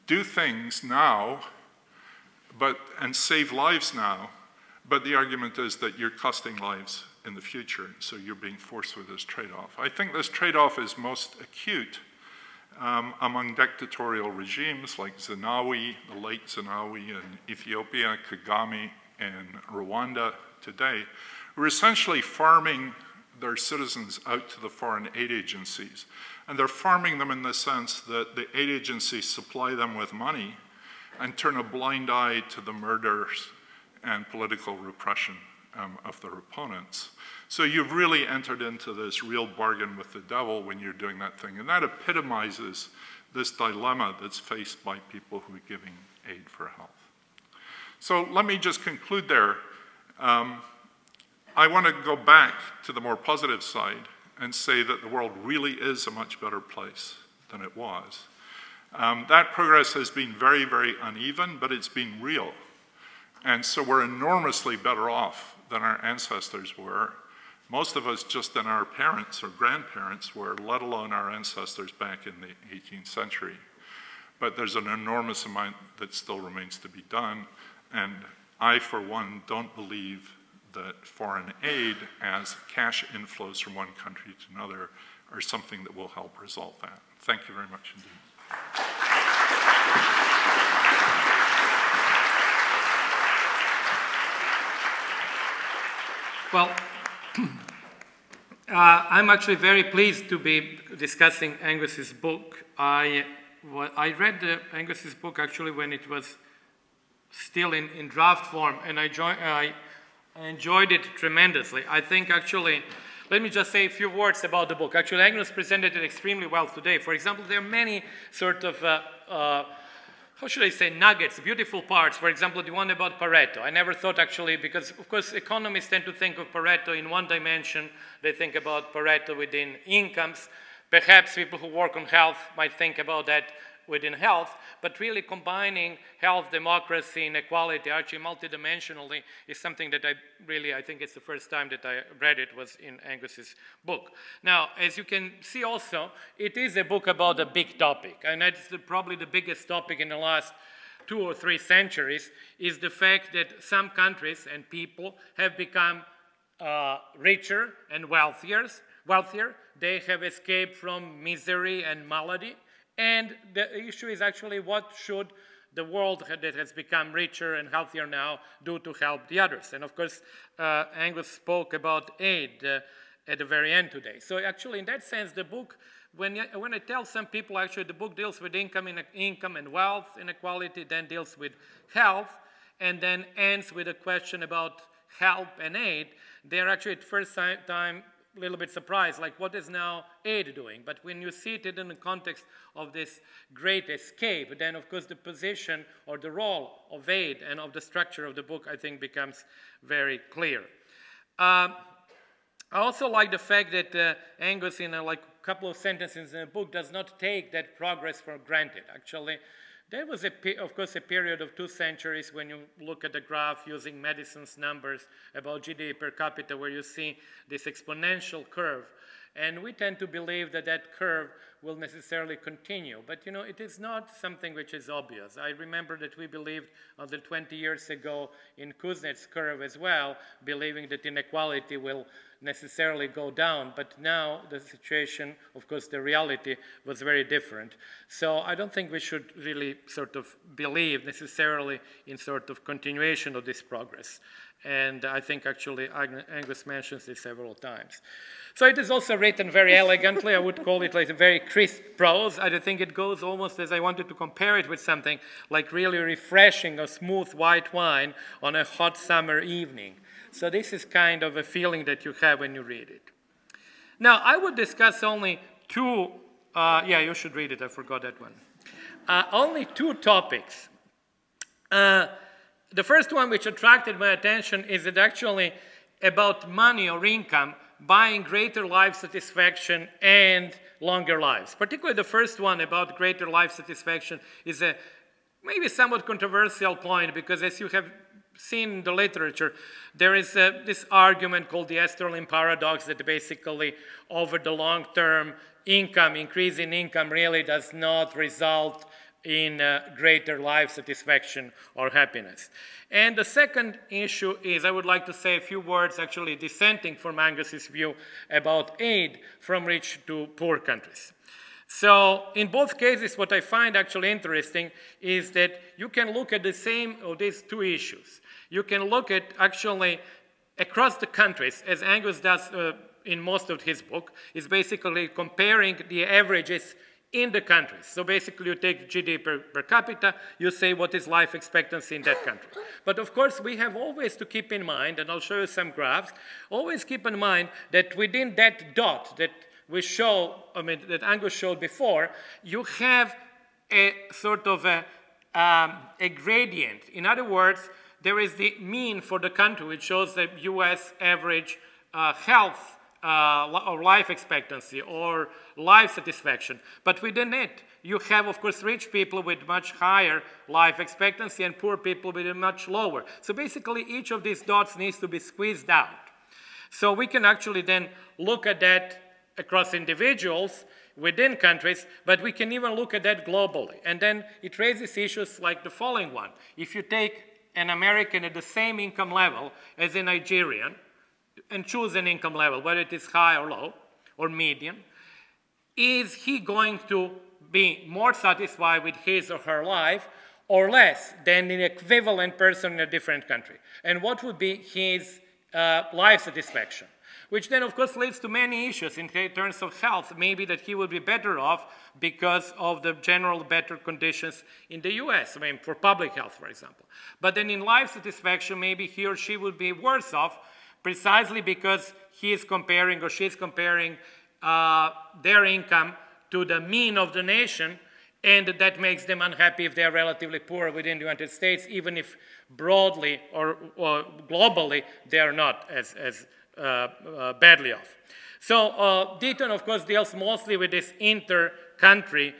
do things now and save lives now, but the argument is that you're costing lives in the future, so you're being forced with this trade-off. I think this trade-off is most acute among dictatorial regimes like Zenawi, the late Zenawi in Ethiopia, Kagame in Rwanda today, who are essentially farming their citizens out to the foreign aid agencies. And they're farming them in the sense that the aid agencies supply them with money and turn a blind eye to the murders and political repression of their opponents. So you've really entered into this real bargain with the devil when you're doing that thing. And that epitomizes this dilemma that's faced by people who are giving aid for health. So let me just conclude there. I want to go back to the more positive side and say that the world really is a much better place than it was. That progress has been very, very uneven, but it's been real. And so we're enormously better off than our ancestors were. Most of us just than our parents or grandparents were, let alone our ancestors back in the 18th century. But there's an enormous amount that still remains to be done. And I, for one, don't believe that foreign aid as cash inflows from one country to another are something that will help resolve that. Thank you very much indeed. Well, I'm actually very pleased to be discussing Angus's book. I read Angus's book actually when it was still in draft form, and I enjoyed it tremendously. I think actually, let me just say a few words about the book. Actually, Angus presented it extremely well today. For example, there are many sort of how should I say, nuggets, beautiful parts. For example, the one about Pareto. I never thought actually, because of course economists tend to think of Pareto in one dimension. They think about Pareto within incomes. Perhaps people who work on health might think about that within health, but really combining health, democracy, inequality, actually multidimensionally, is something that I think it's the first time that I read it was in Angus's book. Now, as you can see also, it is a book about a big topic, and that's probably the biggest topic in the last 2 or 3 centuries, is the fact that some countries and people have become richer and wealthier. They have escaped from misery and malady. And the issue is actually what should the world that has become richer and healthier now do to help the others. And of course, Angus spoke about aid at the very end today. So actually, in that sense, the book, when I tell some people, actually, the book deals with income and wealth inequality, then deals with health, and then ends with a question about help and aid, they're actually at first time a little bit surprised, like what is now aid doing? But when you see it in the context of this great escape, then of course the position or the role of aid and of the structure of the book, I think, becomes very clear. I also like the fact that Angus, in a couple of sentences in the book, does not take that progress for granted. Actually, there was, of course, a period of 2 centuries when you look at the graph using Madison's numbers about GDP per capita, where you see this exponential curve. And we tend to believe that that curve will necessarily continue. But, you know, it is not something which is obvious. I remember that we believed until 20 years ago in Kuznets' curve as well, believing that inequality will necessarily go down. But now the situation, of course, the reality was very different. So I don't think we should really sort of believe necessarily in sort of continuation of this progress. And I think actually Angus mentions this several times. So it is also written very elegantly. I would call it like a very crisp prose. I think it goes almost as I wanted to compare it with something like really refreshing a smooth white wine on a hot summer evening. So this is kind of a feeling that you have when you read it. Now, I would discuss only 2, yeah, you should read it, I forgot that one. Only 2 topics. The first one which attracted my attention is that actually about money or income buying greater life satisfaction and longer lives. Particularly the first one about greater life satisfaction is a maybe somewhat controversial point, because as you have seen in the literature, there is this argument called the Esterlin paradox that basically over the long term increase in income really does not result in greater life satisfaction or happiness. And the second issue is, I would like to say a few words actually dissenting from Angus's view about aid from rich to poor countries. So in both cases, what I find actually interesting is that you can look at the same of these 2 issues. You can look at actually across the countries, as Angus does in most of his book, is basically comparing the averages in the countries. So basically you take GDP per capita, you say what is life expectancy in that country. But of course we have always to keep in mind, and I'll show you some graphs, always keep in mind that within that dot that we show, that Angus showed before, you have a sort of a gradient. In other words, there is the mean for the country, which shows the US average health or life expectancy or life satisfaction. But within it, you have, of course, rich people with much higher life expectancy and poor people with a much lower. So basically, each of these dots needs to be squeezed out. So we can actually then look at that across individuals within countries, but we can even look at that globally. And then it raises issues like the following one. If you take an American at the same income level as a Nigerian, and choose an income level, whether it is high or low, or median, is he going to be more satisfied with his or her life or less than an equivalent person in a different country? And what would be his life satisfaction? Which then, of course, leads to many issues in terms of health. Maybe that he would be better off because of the general better conditions in the US, for public health, for example. But then in life satisfaction, maybe he or she would be worse off precisely because he is comparing or she is comparing their income to the mean of the nation, and that makes them unhappy if they are relatively poor within the United States, even if broadly or globally they are not as badly off. So Deaton, of course, deals mostly with this country,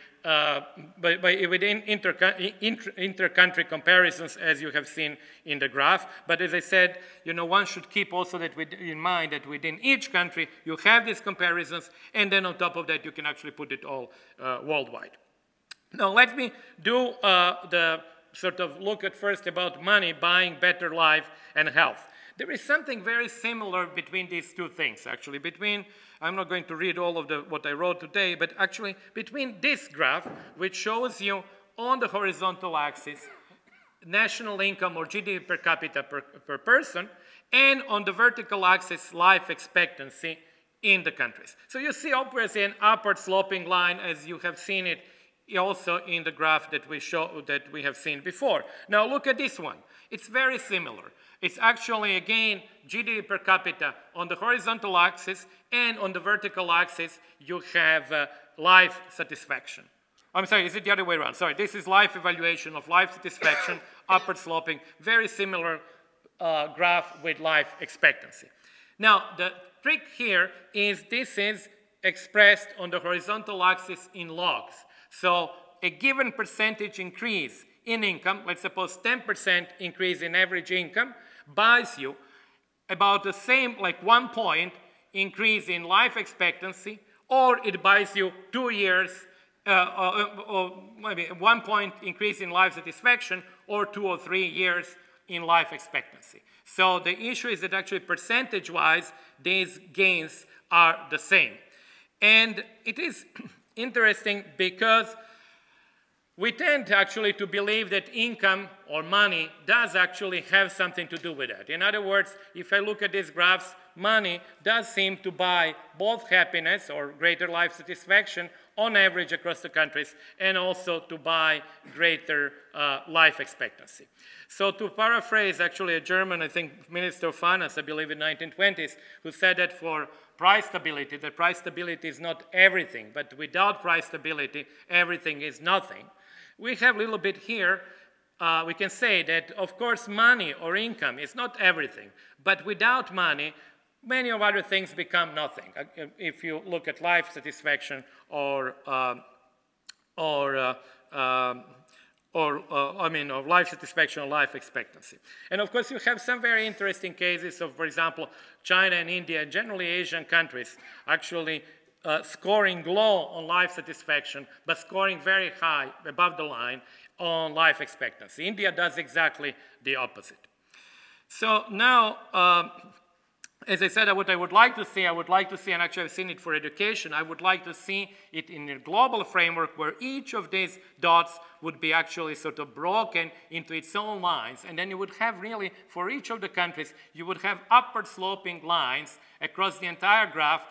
within inter-country comparisons, as you have seen in the graph. But as I said, one should keep also that in mind that within each country you have these comparisons, and then on top of that you can actually put it all worldwide. Now let me do the sort of look at first about money buying better life and health. There is something very similar between these two things, actually. I'm not going to read all of what I wrote today, but actually between this graph, which shows you on the horizontal axis national income or GDP per capita per person, and on the vertical axis life expectancy in the countries. So you see obviously an upward sloping line, as you have seen it also in the graph that we have seen before. Now look at this one. It's very similar. It's actually, again, GDP per capita on the horizontal axis, and on the vertical axis, you have life satisfaction. I'm sorry, is it the other way around? Sorry, this is life evaluation of life satisfaction, upward sloping, very similar graph with life expectancy. Now, the trick here is this is expressed on the horizontal axis in logs. So a given percentage increase in income, let's suppose 10% increase in average income, buys you about the same, like 1 point increase in life expectancy, or it buys you 2 years, or maybe 1 point increase in life satisfaction, or 2 or 3 years in life expectancy. So the issue is that actually percentage-wise, these gains are the same. And it is interesting because we tend actually to believe that income or money does actually have something to do with it. In other words, if I look at these graphs, money does seem to buy both happiness or greater life satisfaction on average across the countries, and also to buy greater life expectancy. So to paraphrase actually a German, I think, Minister of Finance, I believe in the 1920s, who said that for price stability, that price stability is not everything, but without price stability, everything is nothing. We have a little bit here, we can say that, of course, money or income is not everything, but without money, many of other things become nothing. If you look at life satisfaction or life satisfaction or life expectancy. And of course, you have some very interesting cases of, for example, China and India, generally Asian countries, actually scoring low on life satisfaction, but scoring very high, above the line, on life expectancy. India does exactly the opposite. So now, as I said, what I would like to see, and actually I've seen it for education, I would like to see it in a global framework where each of these dots would be actually sort of broken into its own lines, and then you would have really, for each of the countries, you would have upward sloping lines across the entire graph,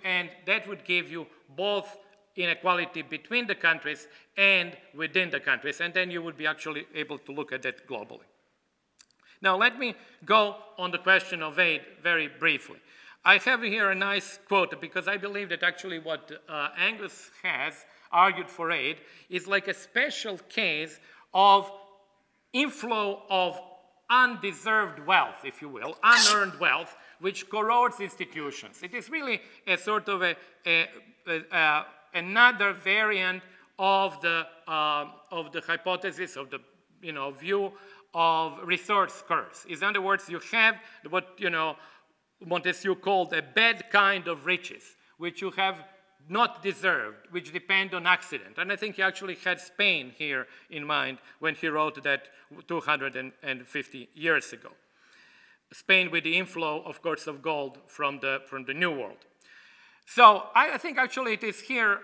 and that would give you both inequality between the countries and within the countries, and then you would be actually able to look at that globally. Now let me go on the question of aid very briefly. I have here a nice quote because I believe that actually what Angus has argued for aid is like a special case of inflow of undeserved wealth, if you will, unearned wealth, which corrodes institutions. It is really a sort of another variant of the hypothesis, of the view of resource curves. In other words, you have what Montesquieu called a bad kind of riches, which you have not deserved, which depend on accident. And I think he actually had Spain here in mind when he wrote that 250 years ago. Spain with the inflow, of course, of gold from the New World. So I think actually it is here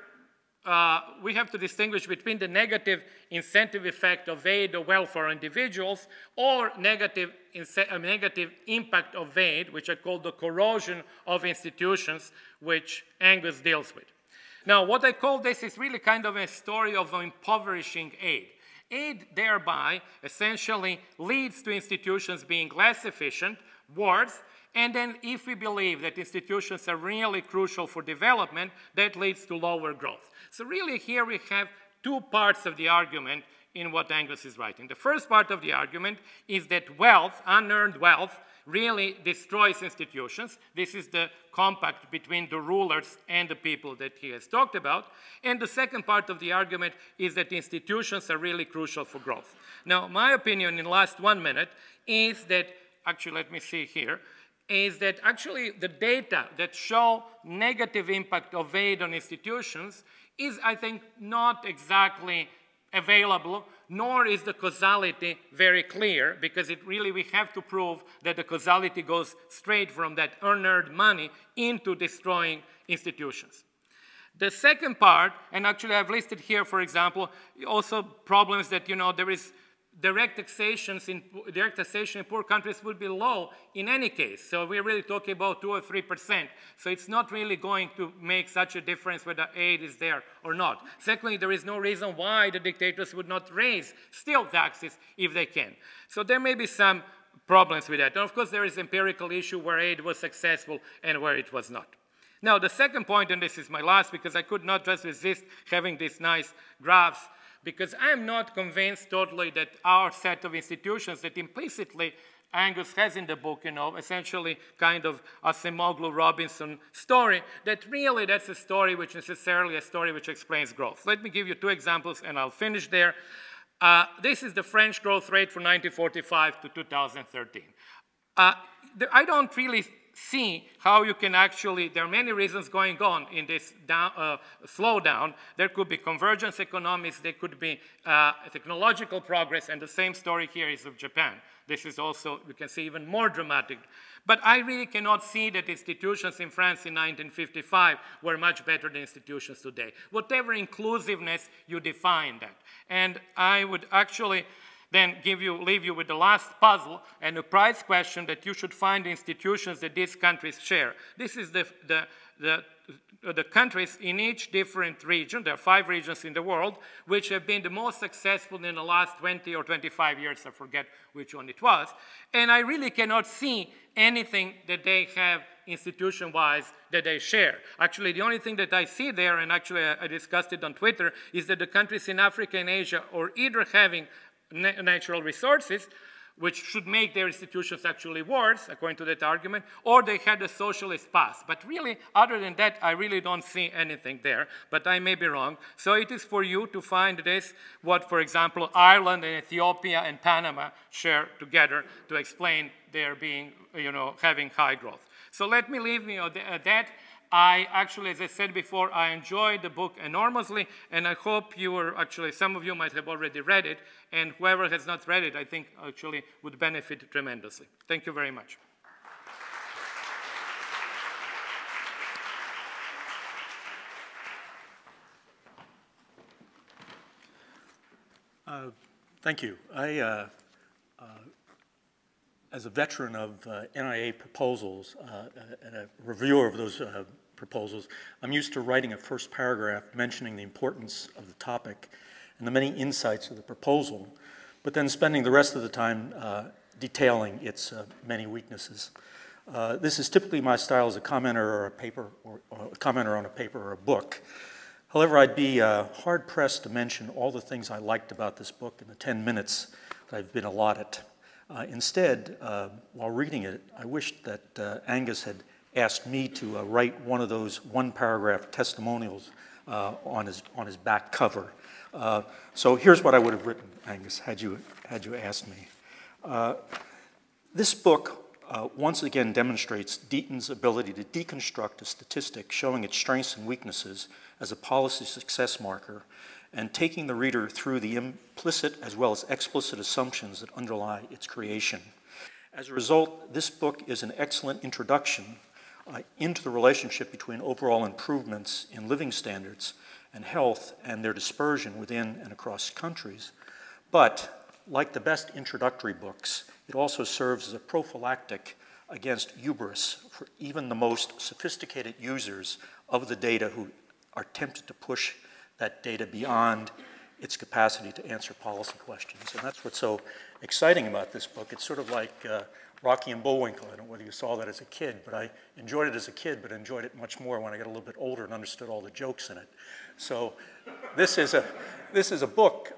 we have to distinguish between the negative incentive effect of aid or welfare for individuals or negative impact of aid, which I call the corrosion of institutions, which Angus deals with. Now, what I call this is really kind of a story of impoverishing aid. Aid thereby essentially leads to institutions being less efficient, worse, and then if we believe that institutions are really crucial for development, that leads to lower growth. So really here we have two parts of the argument in what Angus is writing. The first part of the argument is that wealth, unearned wealth, really destroys institutions. This is the compact between the rulers and the people that he has talked about. And the second part of the argument is that institutions are really crucial for growth. Now, my opinion in the last 1 minute is that, actually, let me see here, is that actually the data that show negative impact of aid on institutions is, I think, not exactly available, nor is the causality very clear, because we have to prove that the causality goes straight from that unearned money into destroying institutions. The second part, and actually I've listed here, for example, also problems that, there is direct taxation in poor countries would be low in any case. So we're really talking about 2 or 3%. So it's not really going to make such a difference whether aid is there or not. Secondly, there is no reason why the dictators would not raise still taxes if they can. So there may be some problems with that. And of course, there is empirical issue where aid was successful and where it was not. Now, the second point, and this is my last, because I could not just resist having these nice graphs, because I am not convinced totally that our set of institutions that implicitly Angus has in the book, essentially kind of a Acemoglu-Robinson story, that really that's a story which necessarily a story which explains growth. Let me give you 2 examples and I'll finish there. This is the French growth rate from 1945 to 2013. I don't really see how you can actually, there are many reasons going on in this slowdown. There could be convergence economics, there could be technological progress, and the same story here is of Japan. This is also, you can see, even more dramatic. But I really cannot see that institutions in France in 1955 were much better than institutions today. Whatever inclusiveness you define that. And I would actually then leave you with the last puzzle and a prize question that you should find institutions that these countries share. This is the countries in each different region. There are 5 regions in the world which have been the most successful in the last 20 or 25 years. I forget which one it was. And I really cannot see anything that they have institution-wise that they share. Actually, the only thing that I see there, and actually I discussed it on Twitter, is that the countries in Africa and Asia are either having natural resources, which should make their institutions actually worse, according to that argument, or they had a socialist past. But really, other than that, I really don't see anything there, but I may be wrong. So it is for you to find this, what, for example, Ireland and Ethiopia and Panama share together to explain their being, having high growth. So let me leave you at that. I actually, as I said before, I enjoyed the book enormously, and I hope you were actually, some of you might have already read it, and whoever has not read it, I think actually would benefit tremendously. Thank you very much. Thank you. As a veteran of NIA proposals and a reviewer of those proposals, I'm used to writing a first paragraph mentioning the importance of the topic and the many insights of the proposal, but then spending the rest of the time detailing its many weaknesses. This is typically my style as a commenter or a commenter on a paper or a book. However, I'd be hard-pressed to mention all the things I liked about this book in the 10 minutes that I've been allotted. Instead, while reading it, I wished that Angus had asked me to write one of those one-paragraph testimonials on his back cover. So here's what I would have written, Angus, had you asked me. This book once again demonstrates Deaton's ability to deconstruct a statistic showing its strengths and weaknesses as a policy success marker, and taking the reader through the implicit as well as explicit assumptions that underlie its creation. As a result, this book is an excellent introduction into the relationship between overall improvements in living standards and health and their dispersion within and across countries. But, like the best introductory books, it also serves as a prophylactic against hubris for even the most sophisticated users of the data who are tempted to push that data beyond its capacity to answer policy questions. And that's what's so exciting about this book. It's sort of like Rocky and Bullwinkle. I don't know whether you saw that as a kid, but I enjoyed it as a kid, but enjoyed it much more when I got a little bit older and understood all the jokes in it. So this is a book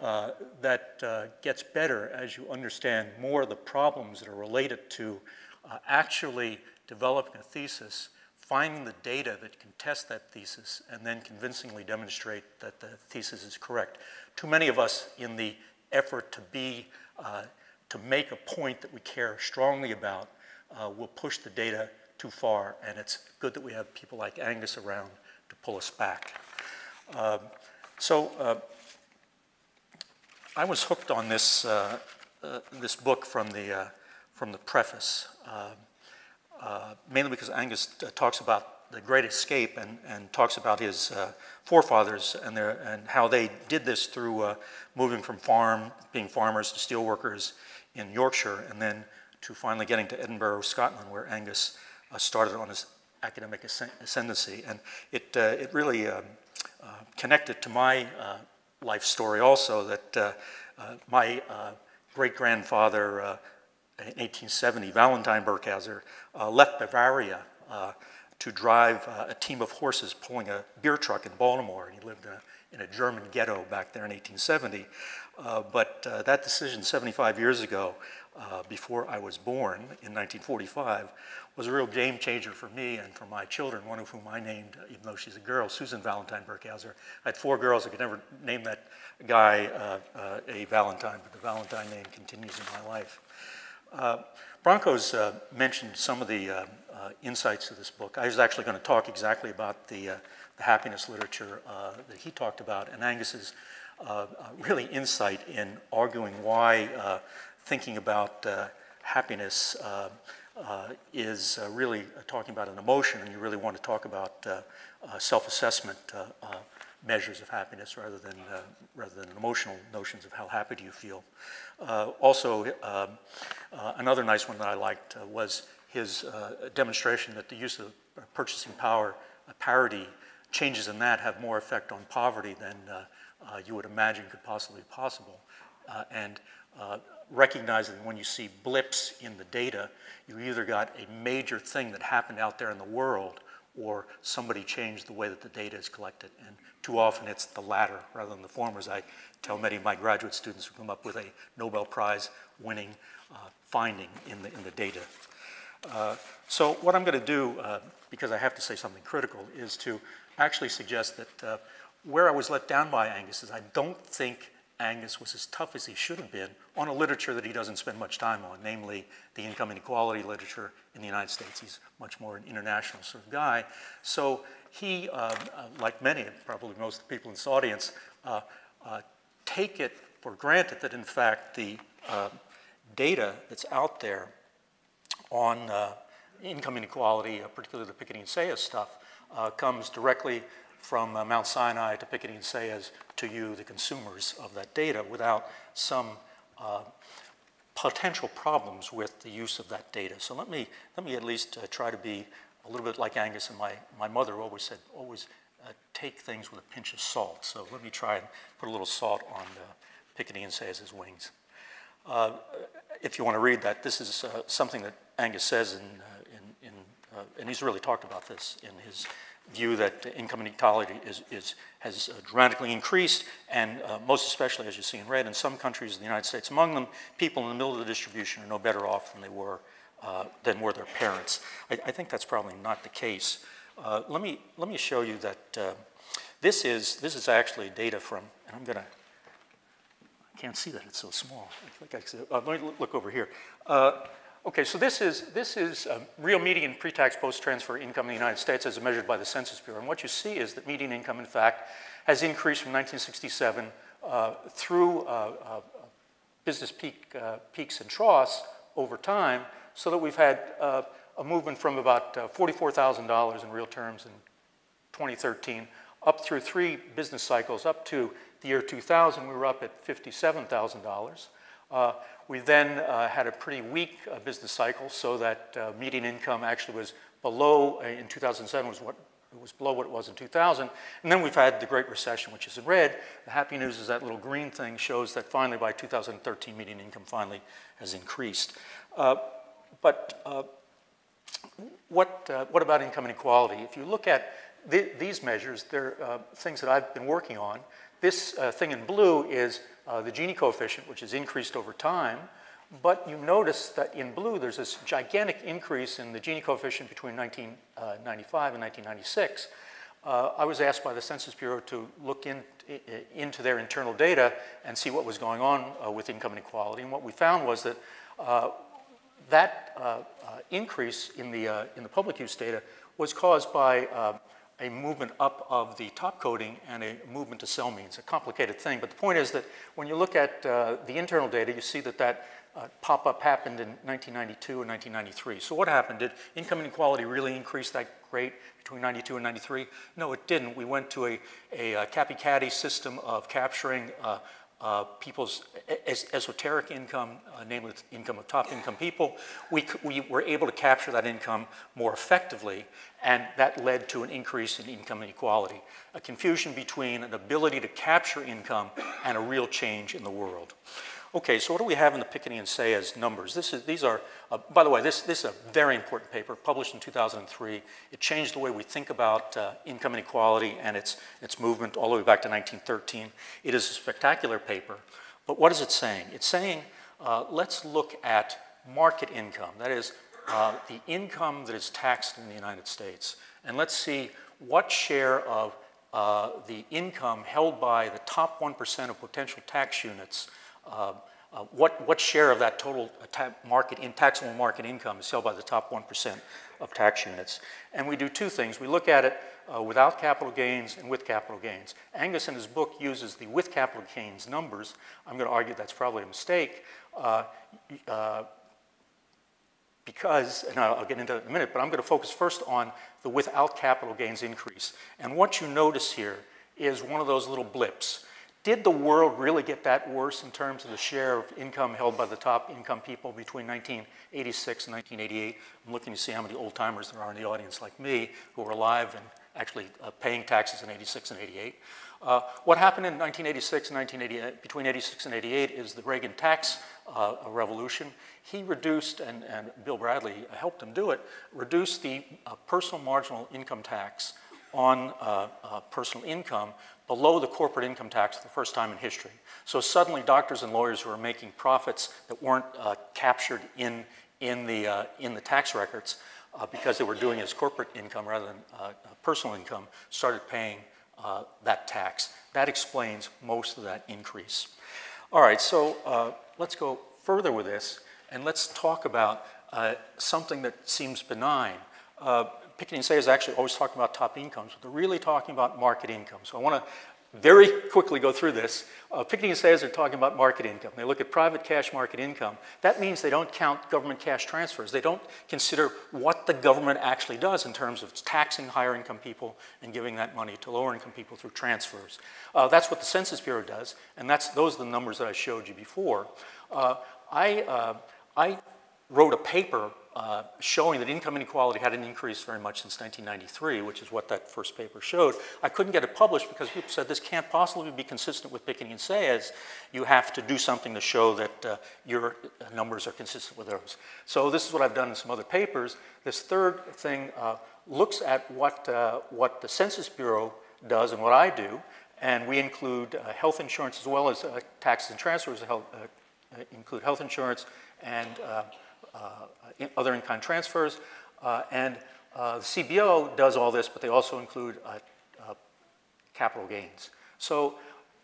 that gets better as you understand more of the problems that are related to actually developing a thesis, finding the data that can test that thesis, and then convincingly demonstrate that the thesis is correct. Too many of us, in the effort to make a point that we care strongly about, will push the data too far, and it's good that we have people like Angus around to pull us back. I was hooked on this this book from the preface, mainly because Angus talks about the Great Escape and talks about his forefathers and how they did this through moving from being farmers to steel workers in Yorkshire, and then to finally getting to Edinburgh, Scotland, where Angus started on his academic ascendancy. And it really connected to my life story also, that my great-grandfather in 1870, Valentine Burkhauser, left Bavaria to drive a team of horses pulling a beer truck in Baltimore, and he lived in a German ghetto back there in 1870. But that decision 75 years ago, before I was born in 1945, was a real game changer for me and for my children, one of whom I named, even though she's a girl, Susan Valentine Burkhauser. I had 4 girls. I could never name that guy a Valentine, but the Valentine name continues in my life. Branko's mentioned some of the insights of this book. I was actually going to talk exactly about the happiness literature that he talked about, and Angus's really insight in arguing why thinking about happiness is really talking about an emotion, and you really want to talk about self-assessment measures of happiness rather than emotional notions of how happy do you feel. Also, another nice one that I liked was his demonstration that the use of purchasing power parity, changes in that have more effect on poverty than you would imagine could possibly be possible. And recognizing when you see blips in the data, you either got a major thing that happened out there in the world, or somebody changed the way that the data is collected. And too often it's the latter rather than the former, as I tell many of my graduate students who come up with a Nobel Prize winning finding in the data. So what I'm going to do, because I have to say something critical, is to actually suggest that where I was let down by Angus is I don't think Angus was as tough as he should have been on a literature that he doesn't spend much time on, namely the income inequality literature in the United States. He's much more an international sort of guy. So he, like many, probably most of the people in this audience, take it for granted that in fact the data that's out there on income inequality, particularly the Piketty and Sayers stuff, comes directly from Mount Sinai to Piketty and Sayers to you, the consumers of that data, without some potential problems with the use of that data. So let me at least try to be a little bit like Angus, and my mother always said, always take things with a pinch of salt. So let me try and put a little salt on Piketty and Sayers' wings. If you want to read that, this is something that Angus says and he's really talked about this in his view that income inequality has dramatically increased, and most especially, as you see in red, in some countries, the United States among them, people in the middle of the distribution are no better off than they were than were their parents. I think that's probably not the case. Let me show you that this is actually data from, and I can't see that, it's so small. I think I see, let me look over here. Okay, so this is real median pre-tax post-transfer income in the United States as measured by the Census Bureau. And what you see is that median income, in fact, has increased from 1967 through business peaks and troughs over time, so that we've had a movement from about $44,000 in real terms in 2013 up through 3 business cycles up to the year 2000. We were up at $57,000. We then had a pretty weak business cycle, so that median income actually was below, in 2007, was below what it was in 2000. And then we've had the Great Recession, which is in red. The happy news is that little green thing shows that finally by 2013, median income finally has increased. But what about income inequality? If you look at these measures, they're things that I've been working on. This thing in blue is the Gini coefficient, which has increased over time. But you notice that in blue, there's this gigantic increase in the Gini coefficient between 1995 and 1996. I was asked by the Census Bureau to look into their internal data and see what was going on with income inequality. And what we found was that that increase in the public use data was caused by a movement up of the top coding and a movement to cell means, a complicated thing. But the point is that when you look at the internal data, you see that that pop-up happened in 1992 and 1993. So what happened? Did income inequality really increase that great between 92 and 93? No, it didn't. We went to a Cappy-Caddy system of capturing people's esoteric income, namely the income of top income people. We were able to capture that income more effectively, and that led to an increase in income inequality, a confusion between an ability to capture income and a real change in the world. Okay, so what do we have in the Piketty and Sayers numbers? These are, by the way, this is a very important paper published in 2003. It changed the way we think about income inequality and its movement all the way back to 1913. It is a spectacular paper, but what is it saying? It's saying, let's look at market income, that is, the income that is taxed in the United States, and let's see what share of the income held by the top 1% of potential tax units, what share of that total taxable market income is held by the top 1% of tax units. And we do two things. We look at it without capital gains and with capital gains. Angus in his book uses the with capital gains numbers. I'm going to argue that's probably a mistake because, and I'll get into it in a minute, but I'm going to focus first on the without capital gains increase. And what you notice here is one of those little blips. Did the world really get that worse in terms of the share of income held by the top income people between 1986 and 1988? I'm looking to see how many old timers there are in the audience like me who were alive and actually paying taxes in 86 and 88. What happened in 1986 and 1988, between 86 and 88, is the Reagan tax revolution. He reduced, and Bill Bradley helped him do it, reduced the personal marginal income tax on personal income below the corporate income tax for the first time in history. So suddenly doctors and lawyers who were making profits that weren't captured in the tax records because they were doing it as corporate income rather than personal income started paying that tax. That explains most of that increase. All right, so let's go further with this and let's talk about something that seems benign. Piketty and Sayers actually always talking about top incomes, but they're really talking about market income. So I want to very quickly go through this. Piketty and Sayers are talking about market income. They look at private cash market income. That means they don't count government cash transfers. They don't consider what the government actually does in terms of taxing higher income people and giving that money to lower income people through transfers. That's what the Census Bureau does, and those are the numbers that I showed you before. I wrote a paper showing that income inequality hadn't increased very much since 1993, which is what that first paper showed. I couldn't get it published because people said this can't possibly be consistent with Piketty and Sayers. You have to do something to show that your numbers are consistent with those. So this is what I've done in some other papers. This third thing looks at what the Census Bureau does and what I do, and we include health insurance as well as taxes and transfers, include health insurance and other in-kind transfers, and the CBO does all this, but they also include capital gains. So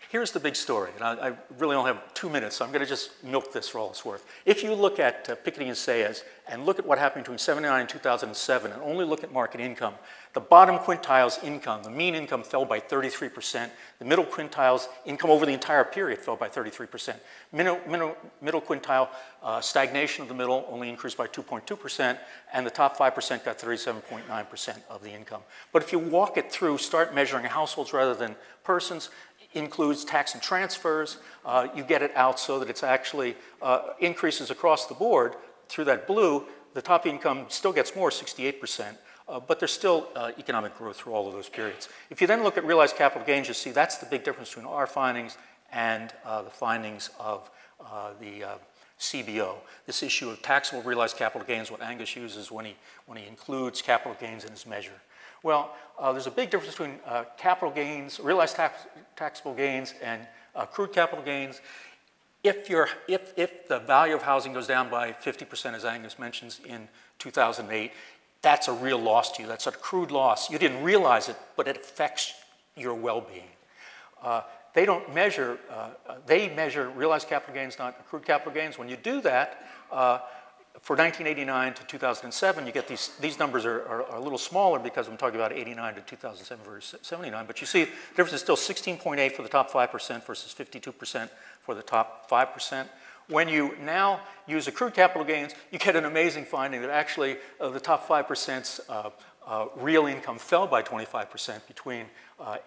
here's the big story, and I really only have 2 minutes, so I'm going to just milk this for all it's worth. If you look at Piketty and Sayers and look at what happened between 1979 and 2007 and only look at market income, the bottom quintile's income, the mean income fell by 33%. The middle quintile's income over the entire period fell by 33%. Middle quintile, stagnation of the middle only increased by 2.2%, and the top 5% got 37.9% of the income. But if you walk it through, start measuring households rather than persons, includes tax and transfers, you get it out so that it's actually increases across the board through that blue. The top income still gets more, 68%, but there's still economic growth through all of those periods. If you then look at realized capital gains, you see that's the big difference between our findings and the findings of the CBO. This issue of taxable realized capital gains, what Angus uses when he includes capital gains in his measure. Well, there's a big difference between capital gains, realized taxable gains, and accrued capital gains. if the value of housing goes down by 50%, as Angus mentions, in 2008, that's a real loss to you. That's an accrued loss. You didn't realize it, but it affects your well-being. They don't measure, they measure realized capital gains, not accrued capital gains. When you do that, for 1989 to 2007, you get these numbers are a little smaller because I'm talking about 89 to 2007 versus 79, but you see the difference is still 16.8 for the top 5% versus 52% for the top 5%. When you now use accrued capital gains, you get an amazing finding that actually the top 5%'s real income fell by 25% between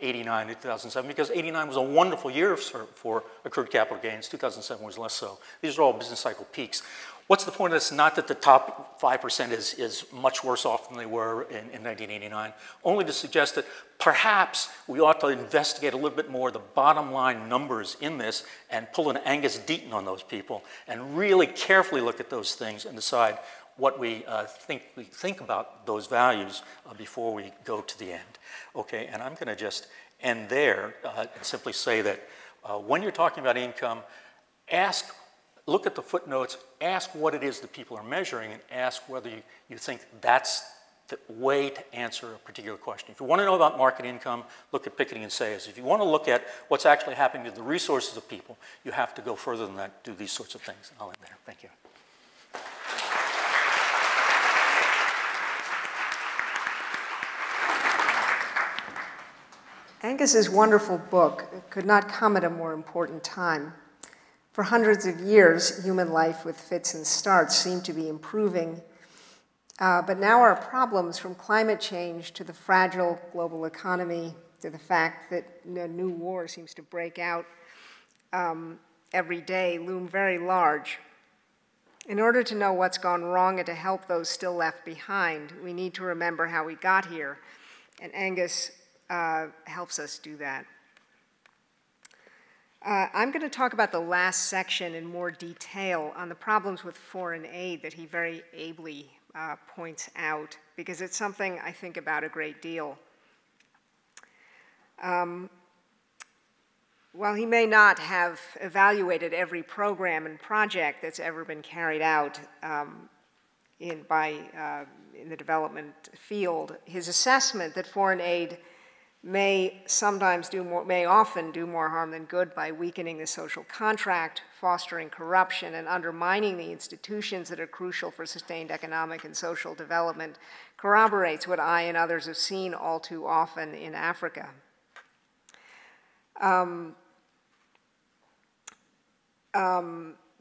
89 and 2007, because 89 was a wonderful year for accrued capital gains. 2007 was less so. These are all business cycle peaks. What's the point of this? Not that the top 5% is much worse off than they were in 1989, only to suggest that perhaps we ought to investigate a little bit more the bottom line numbers in this and pull an Angus Deaton on those people and really carefully look at those things and decide what we think about those values before we go to the end. Okay, and I'm going to just end there and simply say that when you're talking about income, look at the footnotes, ask what it is that people are measuring, and ask whether you think that's the way to answer a particular question. If you want to know about market income, look at Piketty and Sayers. If you want to look at what's actually happening to the resources of people, you have to go further than that, do these sorts of things. I'll end there. Thank you. Angus's wonderful book could not come at a more important time. For hundreds of years, human life with fits and starts seemed to be improving, but now our problems, from climate change to the fragile global economy to the fact that a new war seems to break out every day, loom very large. In order to know what's gone wrong and to help those still left behind, we need to remember how we got here, and Angus helps us do that. I'm going to talk about the last section in more detail on the problems with foreign aid that he very ably points out, because it's something I think about a great deal. While he may not have evaluated every program and project that's ever been carried out in the development field, his assessment that foreign aid may often do more harm than good by weakening the social contract, fostering corruption, and undermining the institutions that are crucial for sustained economic and social development, corroborates what I and others have seen all too often in Africa.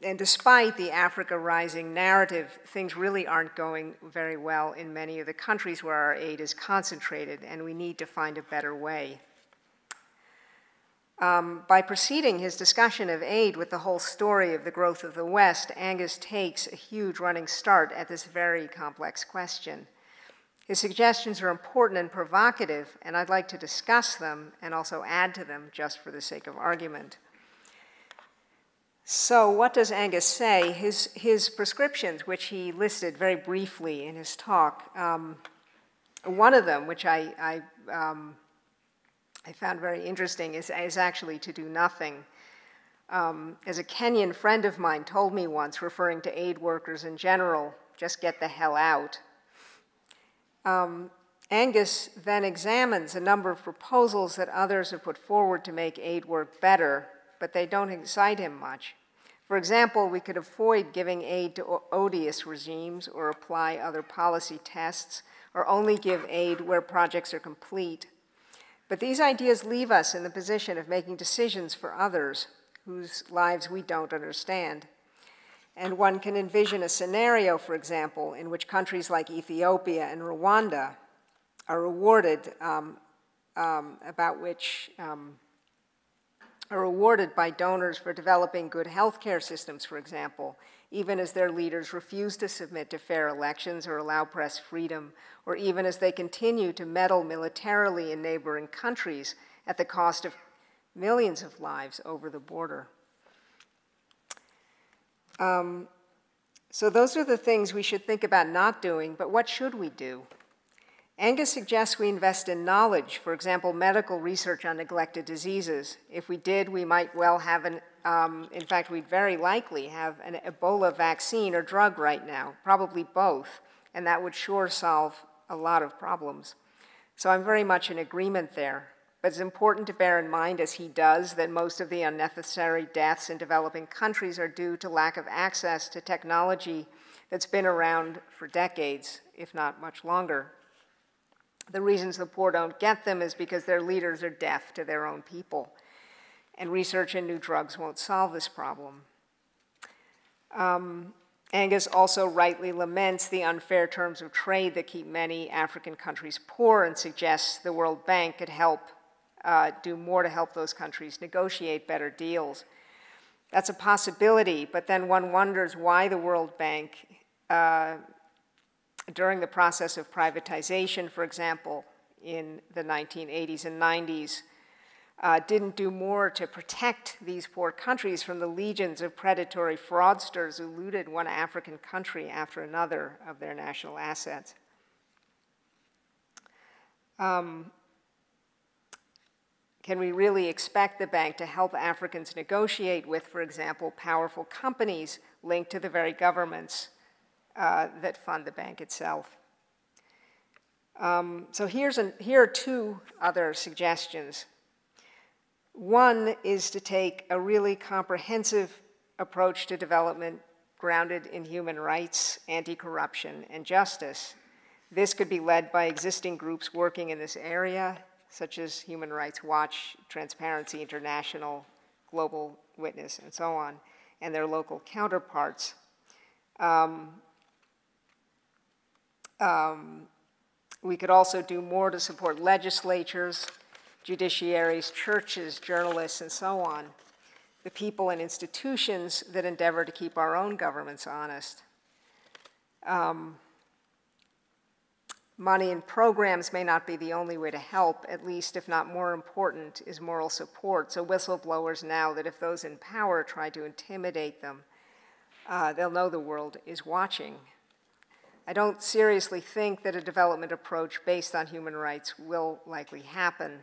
And despite the Africa Rising narrative, things really aren't going very well in many of the countries where our aid is concentrated, and we need to find a better way. By preceding his discussion of aid with the whole story of the growth of the West, Angus takes a huge running start at this very complex question. His suggestions are important and provocative, and I'd like to discuss them and also add to them just for the sake of argument. So what does Angus say? His prescriptions, which he listed very briefly in his talk, one of them, which I found very interesting, is actually to do nothing. As a Kenyan friend of mine told me once, referring to aid workers in general, just get the hell out. Angus then examines a number of proposals that others have put forward to make aid work better, but they don't excite him much. For example, we could avoid giving aid to odious regimes or apply other policy tests or only give aid where projects are complete. But these ideas leave us in the position of making decisions for others whose lives we don't understand. And one can envision a scenario, for example, in which countries like Ethiopia and Rwanda are rewarded are rewarded by donors for developing good healthcare systems, for example, even as their leaders refuse to submit to fair elections or allow press freedom, or even as they continue to meddle militarily in neighboring countries at the cost of millions of lives over the border. So those are the things we should think about not doing, but what should we do? Angus suggests we invest in knowledge, for example, medical research on neglected diseases. If we did, we might well have in fact, we'd very likely have an Ebola vaccine or drug right now, probably both, and that would sure solve a lot of problems. So I'm very much in agreement there. But it's important to bear in mind, as he does, that most of the unnecessary deaths in developing countries are due to lack of access to technology that's been around for decades, if not much longer. The reasons the poor don't get them is because their leaders are deaf to their own people. And research in new drugs won't solve this problem. Angus also rightly laments the unfair terms of trade that keep many African countries poor and suggests the World Bank could help do more to help those countries negotiate better deals. That's a possibility, but then one wonders why the World Bank, during the process of privatization, for example, in the 1980s and 90s, didn't do more to protect these poor countries from the legions of predatory fraudsters who looted one African country after another of their national assets. Can we really expect the bank to help Africans negotiate with, for example, powerful companies linked to the very governments that fund the bank itself? So here are two other suggestions. One is to take a really comprehensive approach to development grounded in human rights, anti-corruption, and justice. This could be led by existing groups working in this area, such as Human Rights Watch, Transparency International, Global Witness, and so on, and their local counterparts. We could also do more to support legislatures, judiciaries, churches, journalists, and so on, the people and institutions that endeavor to keep our own governments honest. Money and programs may not be the only way to help, at least if not more important, is moral support. So whistleblowers now that if those in power try to intimidate them, they'll know the world is watching. I don't seriously think that a development approach based on human rights will likely happen,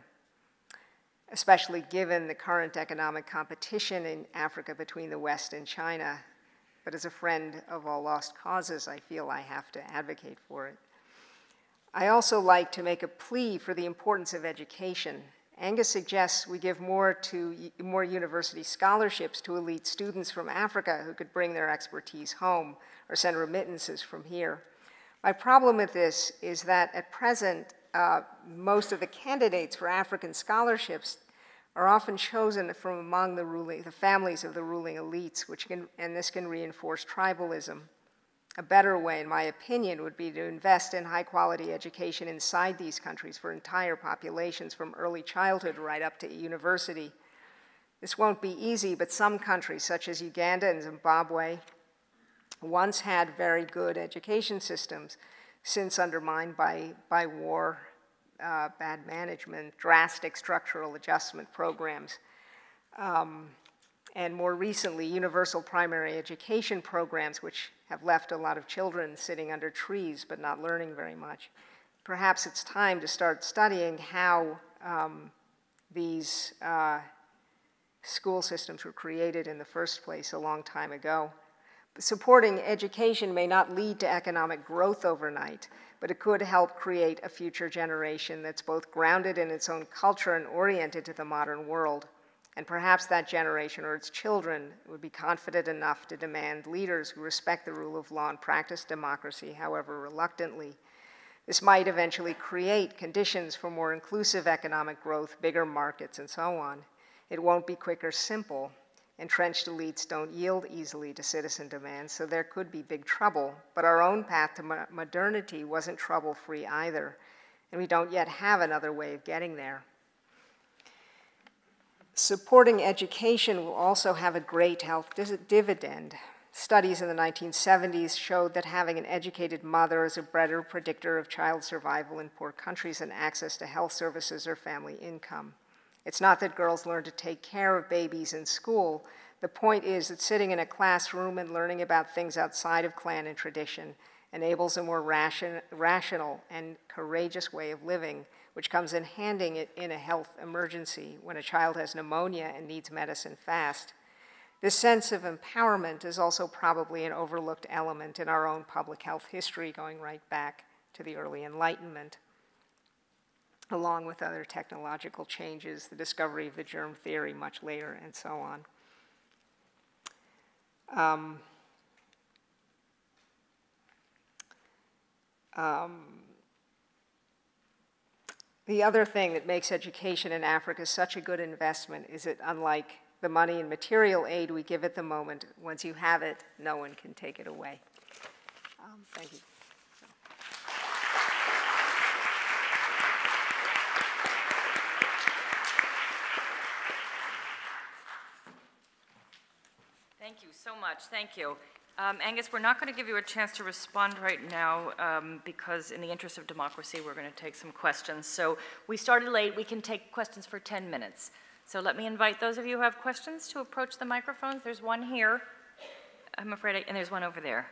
especially given the current economic competition in Africa between the West and China. But as a friend of all lost causes, I feel I have to advocate for it. I also like to make a plea for the importance of education. Angus suggests we give more university scholarships to elite students from Africa who could bring their expertise home or send remittances from here. My problem with this is that at present, most of the candidates for African scholarships are often chosen from among the families of the ruling elites, and this can reinforce tribalism. A better way, in my opinion, would be to invest in high-quality education inside these countries for entire populations from early childhood right up to university. This won't be easy, but some countries, such as Uganda and Zimbabwe, once had very good education systems, since undermined by war, bad management, drastic structural adjustment programs, and more recently, universal primary education programs, which have left a lot of children sitting under trees but not learning very much. Perhaps it's time to start studying how these school systems were created in the first place a long time ago. Supporting education may not lead to economic growth overnight, but it could help create a future generation that's both grounded in its own culture and oriented to the modern world. And perhaps that generation or its children would be confident enough to demand leaders who respect the rule of law and practice democracy, however reluctantly. This might eventually create conditions for more inclusive economic growth, bigger markets, and so on. It won't be quick or simple. Entrenched elites don't yield easily to citizen demands, so there could be big trouble. But our own path to modernity wasn't trouble-free either, and we don't yet have another way of getting there. Supporting education will also have a great health dividend. Studies in the 1970s showed that having an educated mother is a better predictor of child survival in poor countries and access to health services or family income. It's not that girls learn to take care of babies in school. The point is that sitting in a classroom and learning about things outside of clan and tradition enables a more rational and courageous way of living, which comes in handy in a health emergency when a child has pneumonia and needs medicine fast. This sense of empowerment is also probably an overlooked element in our own public health history, going right back to the early Enlightenment, along with other technological changes, the discovery of the germ theory much later, and so on. The other thing that makes education in Africa such a good investment is that, unlike the money and material aid we give at the moment, once you have it, no one can take it away. Thank you. Thank you so much. Thank you. Angus, we're not going to give you a chance to respond right now because in the interest of democracy, we're going to take some questions. So we started late. We can take questions for 10 minutes. So let me invite those of you who have questions to approach the microphones. There's one here, I'm afraid, and there's one over there.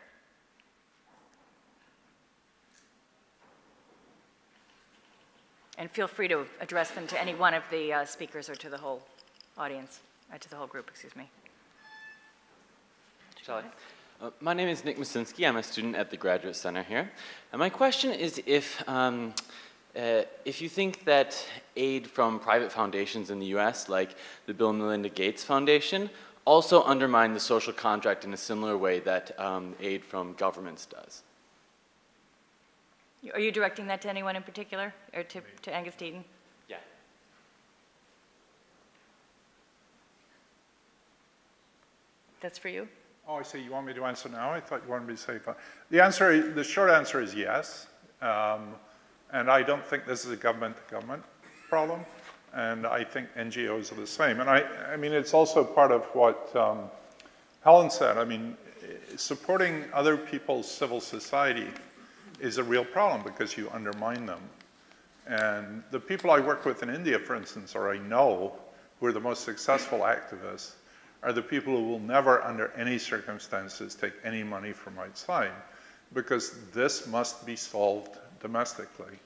And feel free to address them to any one of the speakers or to the whole audience, to the whole group, excuse me. Shall I? My name is Nick Masinski. I'm a student at the Graduate Center here. And my question is if you think that aid from private foundations in the US, like the Bill and Melinda Gates Foundation, also undermine the social contract in a similar way that aid from governments does. Are you directing that to anyone in particular, or to Angus Deaton? Yeah. That's for you? Oh, I see. You want me to answer now? I thought you wanted me to say that. The short answer is yes. And I don't think this is a government-to-government problem. And I think NGOs are the same. And I mean, it's also part of what Helen said. I mean, supporting other people's civil society is a real problem because you undermine them. And the people I work with in India, for instance, or I know, who are the most successful activists, are the people who will never, under any circumstances, take any money from outside, because this must be solved domestically.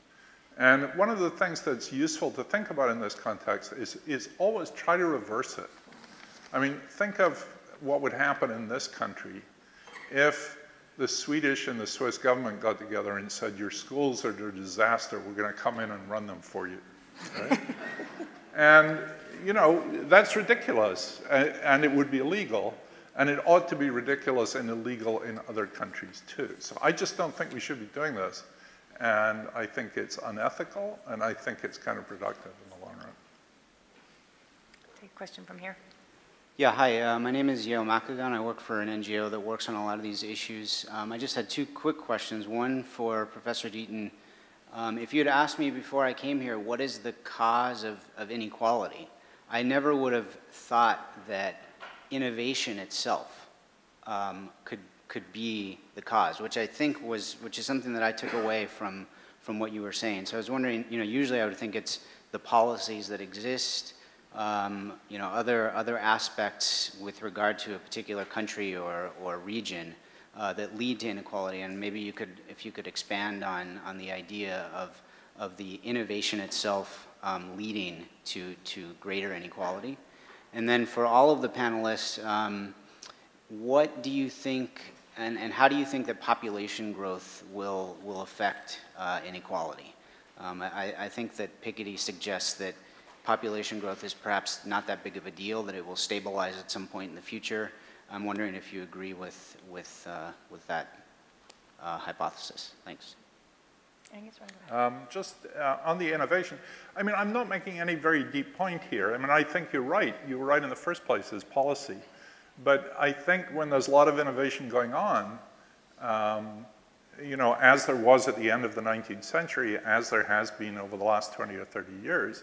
And one of the things that's useful to think about in this context is always try to reverse it. I mean, think of what would happen in this country if the Swedish and the Swiss government got together and said, your schools are a disaster, we're going to come in and run them for you, right? And, you know, that's ridiculous, and it would be illegal, and it ought to be ridiculous and illegal in other countries too. So I just don't think we should be doing this, and I think it's unethical, and I think it's counterproductive in the long run. Take a question from here. Yeah, hi, my name is Yale Makagan. I work for an NGO that works on a lot of these issues. I just had two quick questions. One for Professor Deaton. If you had asked me before I came here, what is the cause of inequality? I never would have thought that innovation itself could be the cause, which I think which is something that I took away from what you were saying. So I was wondering, you know, usually I would think it's the policies that exist, you know, other aspects with regard to a particular country or region that lead to inequality, and maybe you could, if you could expand on the idea of the innovation itself leading to greater inequality. And then for all of the panelists, what do you think, and how do you think that population growth will affect inequality? I think that Piketty suggests that population growth is perhaps not that big of a deal, that it will stabilize at some point in the future. I'm wondering if you agree with that hypothesis. Thanks. Just on the innovation, I mean, I'm not making any very deep point here. I mean, I think you're right. You were right in the first place, is policy. But I think when there's a lot of innovation going on, you know, as there was at the end of the 19th century, as there has been over the last 20 or 30 years,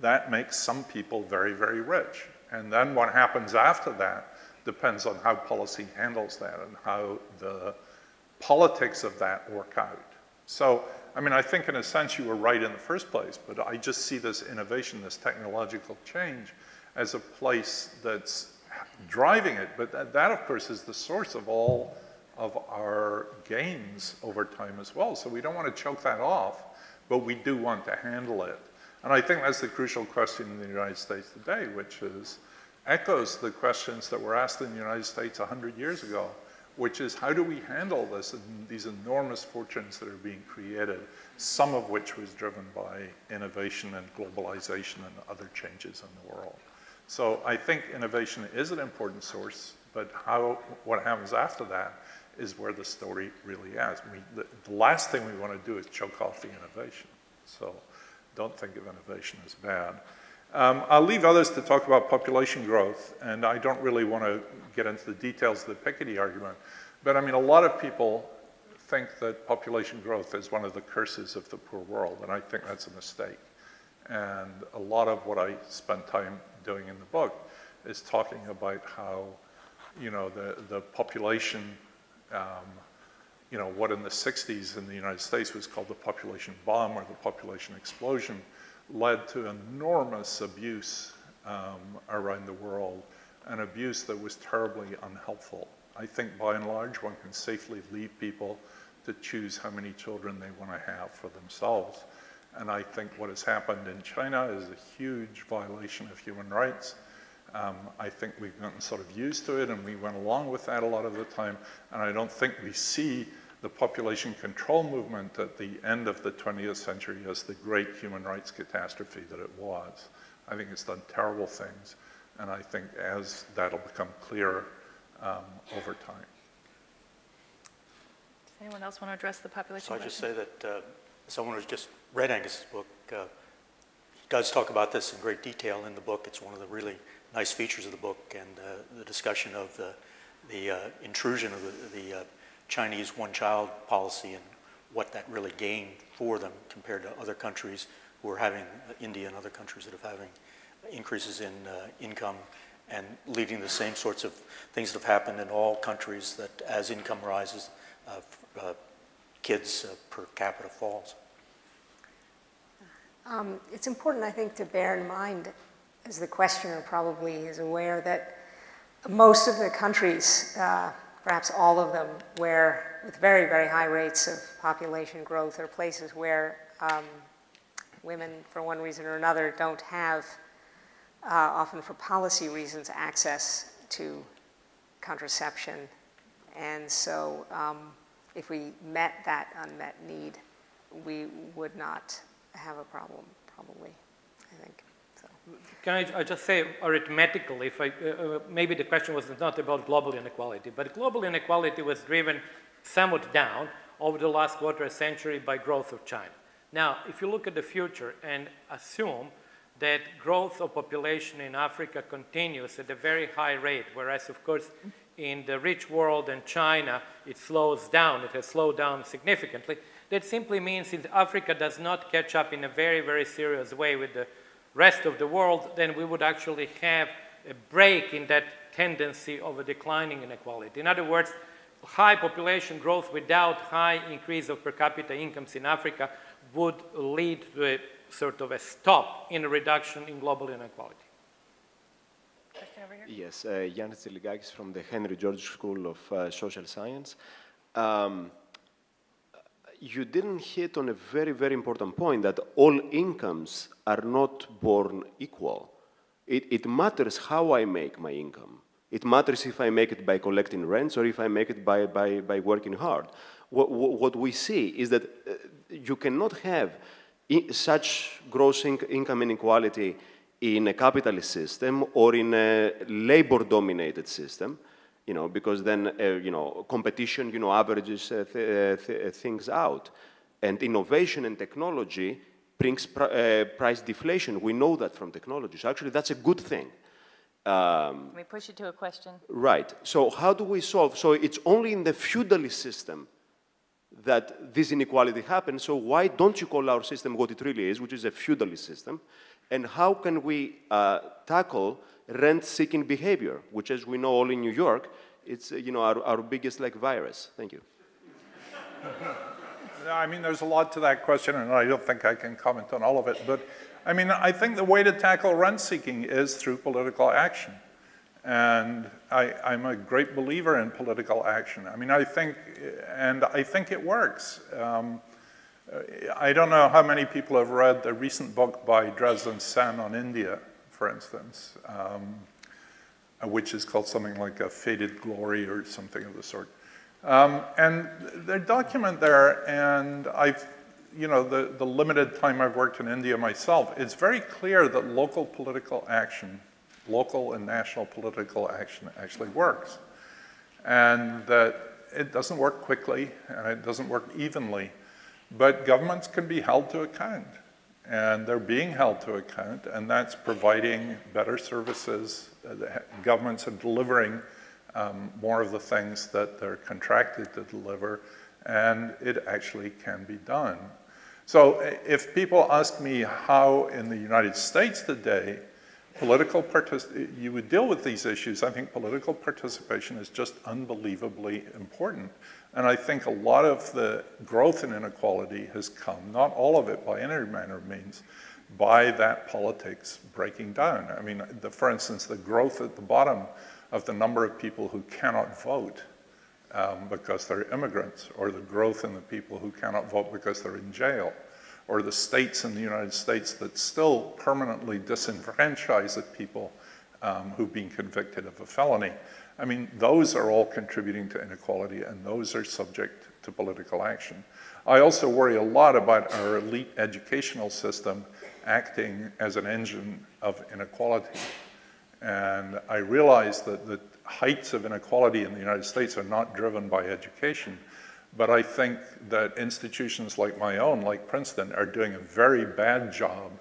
that makes some people very, very rich. And then what happens after that depends on how policy handles that and how the politics of that work out. So, I mean, I think in a sense you were right in the first place, but I just see this innovation, this technological change, as a place that's driving it. But that of course, is the source of all of our gains over time as well. So we don't want to choke that off, but we do want to handle it. And I think that's the crucial question in the United States today, which is, echoes the questions that were asked in the United States 100 years ago, which is how do we handle this and these enormous fortunes that are being created, some of which was driven by innovation and globalization and other changes in the world. So I think innovation is an important source, but what happens after that is where the story really is. The last thing we want to do is choke off the innovation. So don't think of innovation as bad. I'll leave others to talk about population growth, and I don't really want to get into the details of the Piketty argument, but I mean, a lot of people think that population growth is one of the curses of the poor world, and I think that's a mistake. And a lot of what I spend time doing in the book is talking about how, you know, the population, you know, what in the 60s in the United States was called the population bomb or the population explosion, led to enormous abuse around the world, an abuse that was terribly unhelpful. I think by and large one can safely leave people to choose how many children they want to have for themselves. And I think what has happened in China is a huge violation of human rights. I think we've gotten sort of used to it and we went along with that a lot of the time, and I don't think we see the population control movement at the end of the 20th century as the great human rights catastrophe that it was. I think it's done terrible things, and I think as that'll become clearer over time. Does anyone else want to address the population So I question? just say that someone who's just read Angus's book, he does talk about this in great detail in the book. It's one of the really nice features of the book, and the discussion of the intrusion of the Chinese one-child policy and what that really gained for them compared to other countries who are having, India and other countries that are having increases in income, and leading the same sorts of things that have happened in all countries, that as income rises, kids per capita falls. It's important, I think, to bear in mind, as the questioner probably is aware, that most of the countries, perhaps all of them, where with very, very high rates of population growth, are places where women, for one reason or another, don't have, often for policy reasons, access to contraception. And so if we met that unmet need, we would not have a problem, probably, I think. So. Can I just say arithmetically, if maybe the question was not about global inequality, but global inequality was driven somewhat down over the last quarter century by growth of China. Now, if you look at the future and assume that growth of population in Africa continues at a very high rate, whereas, of course, in the rich world and China, it slows down. It has slowed down significantly. That simply means if Africa does not catch up in a very, very serious way with the rest of the world, then we would actually have a break in that tendency of a declining inequality. In other words, high population growth without high increase of per capita incomes in Africa would lead to a sort of a stop in a reduction in global inequality. Yes, Yannis Tsiligakis from the Henry George School of Social Science. You didn't hit on a very, very important point, that all incomes are not born equal. It matters how I make my income. It matters if I make it by collecting rents or if I make it by working hard. What we see is that you cannot have such gross income inequality in a capitalist system or in a labor-dominated system, you know, because then, you know, competition, you know, averages things out. And innovation and technology brings price deflation. We know that from technology. So actually, that's a good thing. Can we push you to a question? Right. So how do we solve? So it's only in the feudalist system that this inequality happens. So why don't you call our system what it really is, which is a feudalist system? And how can we tackle rent-seeking behavior, which, as we know all in New York, it's you know, our biggest like virus. Thank you. I mean, there's a lot to that question, and I don't think I can comment on all of it. But I mean, I think the way to tackle rent-seeking is through political action. And I'm a great believer in political action. I mean, I think it works. I don't know how many people have read the recent book by Dresden Sen on India, for instance. which is called something like a Faded Glory or something of the sort. And the document there, and the limited time I've worked in India myself, it's very clear that local political action, local and national political action actually works. And that it doesn't work quickly and it doesn't work evenly, but governments can be held to account. And they're being held to account, and that's providing better services. Governments are delivering more of the things that they're contracted to deliver, and it actually can be done. So if people ask me how in the United States today you would deal with these issues, I think political participation is just unbelievably important. And I think a lot of the growth in inequality has come, not all of it by any manner of means, by that politics breaking down. I mean, for instance, the growth at the bottom of the number of people who cannot vote because they're immigrants, or the growth in the people who cannot vote because they're in jail, or the states in the United States that still permanently disenfranchise the people who've been convicted of a felony. I mean, those are all contributing to inequality, and those are subject to political action. I also worry a lot about our elite educational system acting as an engine of inequality. And I realize that the heights of inequality in the United States are not driven by education, but I think that institutions like my own, like Princeton, are doing a very bad job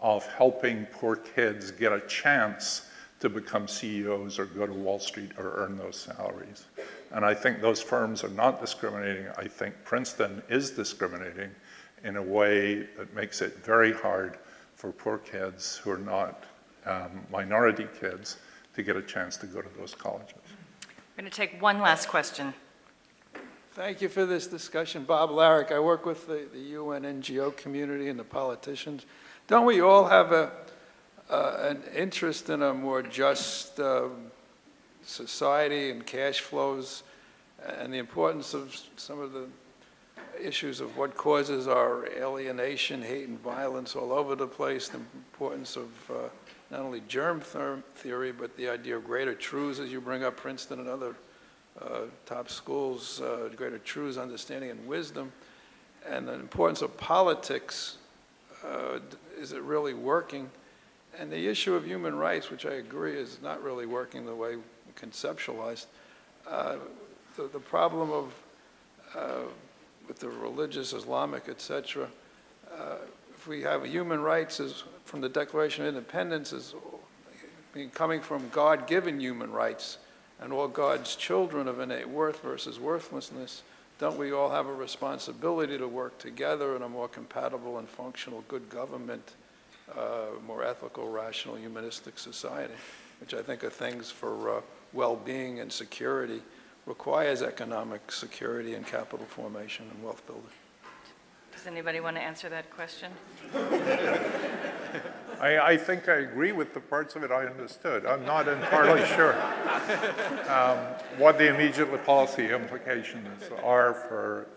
of helping poor kids get a chance to become CEOs or go to Wall Street or earn those salaries. And I think those firms are not discriminating. I think Princeton is discriminating in a way that makes it very hard for poor kids who are not minority kids to get a chance to go to those colleges. We're going to take one last question. Thank you for this discussion. Bob Larrick, I work with the UN NGO community and the politicians. Don't we all have an interest in a more just society and cash flows, and the importance of some of the issues of what causes our alienation, hate, and violence all over the place, the importance of not only germ theory, but the idea of greater truths, as you bring up Princeton and other top schools, greater truths, understanding, and wisdom, and the importance of politics. Is it really working? And the issue of human rights, which I agree is not really working the way conceptualized. The problem of with the religious, Islamic, etc. If we have human rights as from the Declaration of Independence as coming from God-given human rights and all God's children of innate worth versus worthlessness, don't we all have a responsibility to work together in a more compatible and functional good government, more ethical, rational, humanistic society, which I think are things for well-being and security, requires economic security and capital formation and wealth building. Does anybody want to answer that question? I think I agree with the parts of it I understood. I'm not entirely sure what the immediate policy implications are for,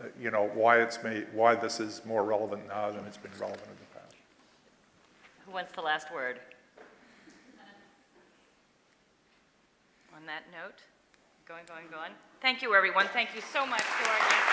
why this is more relevant now than it's been relevant in the past. Who wants the last word? On that note, going. Thank you, everyone. Thank you so much to our guests.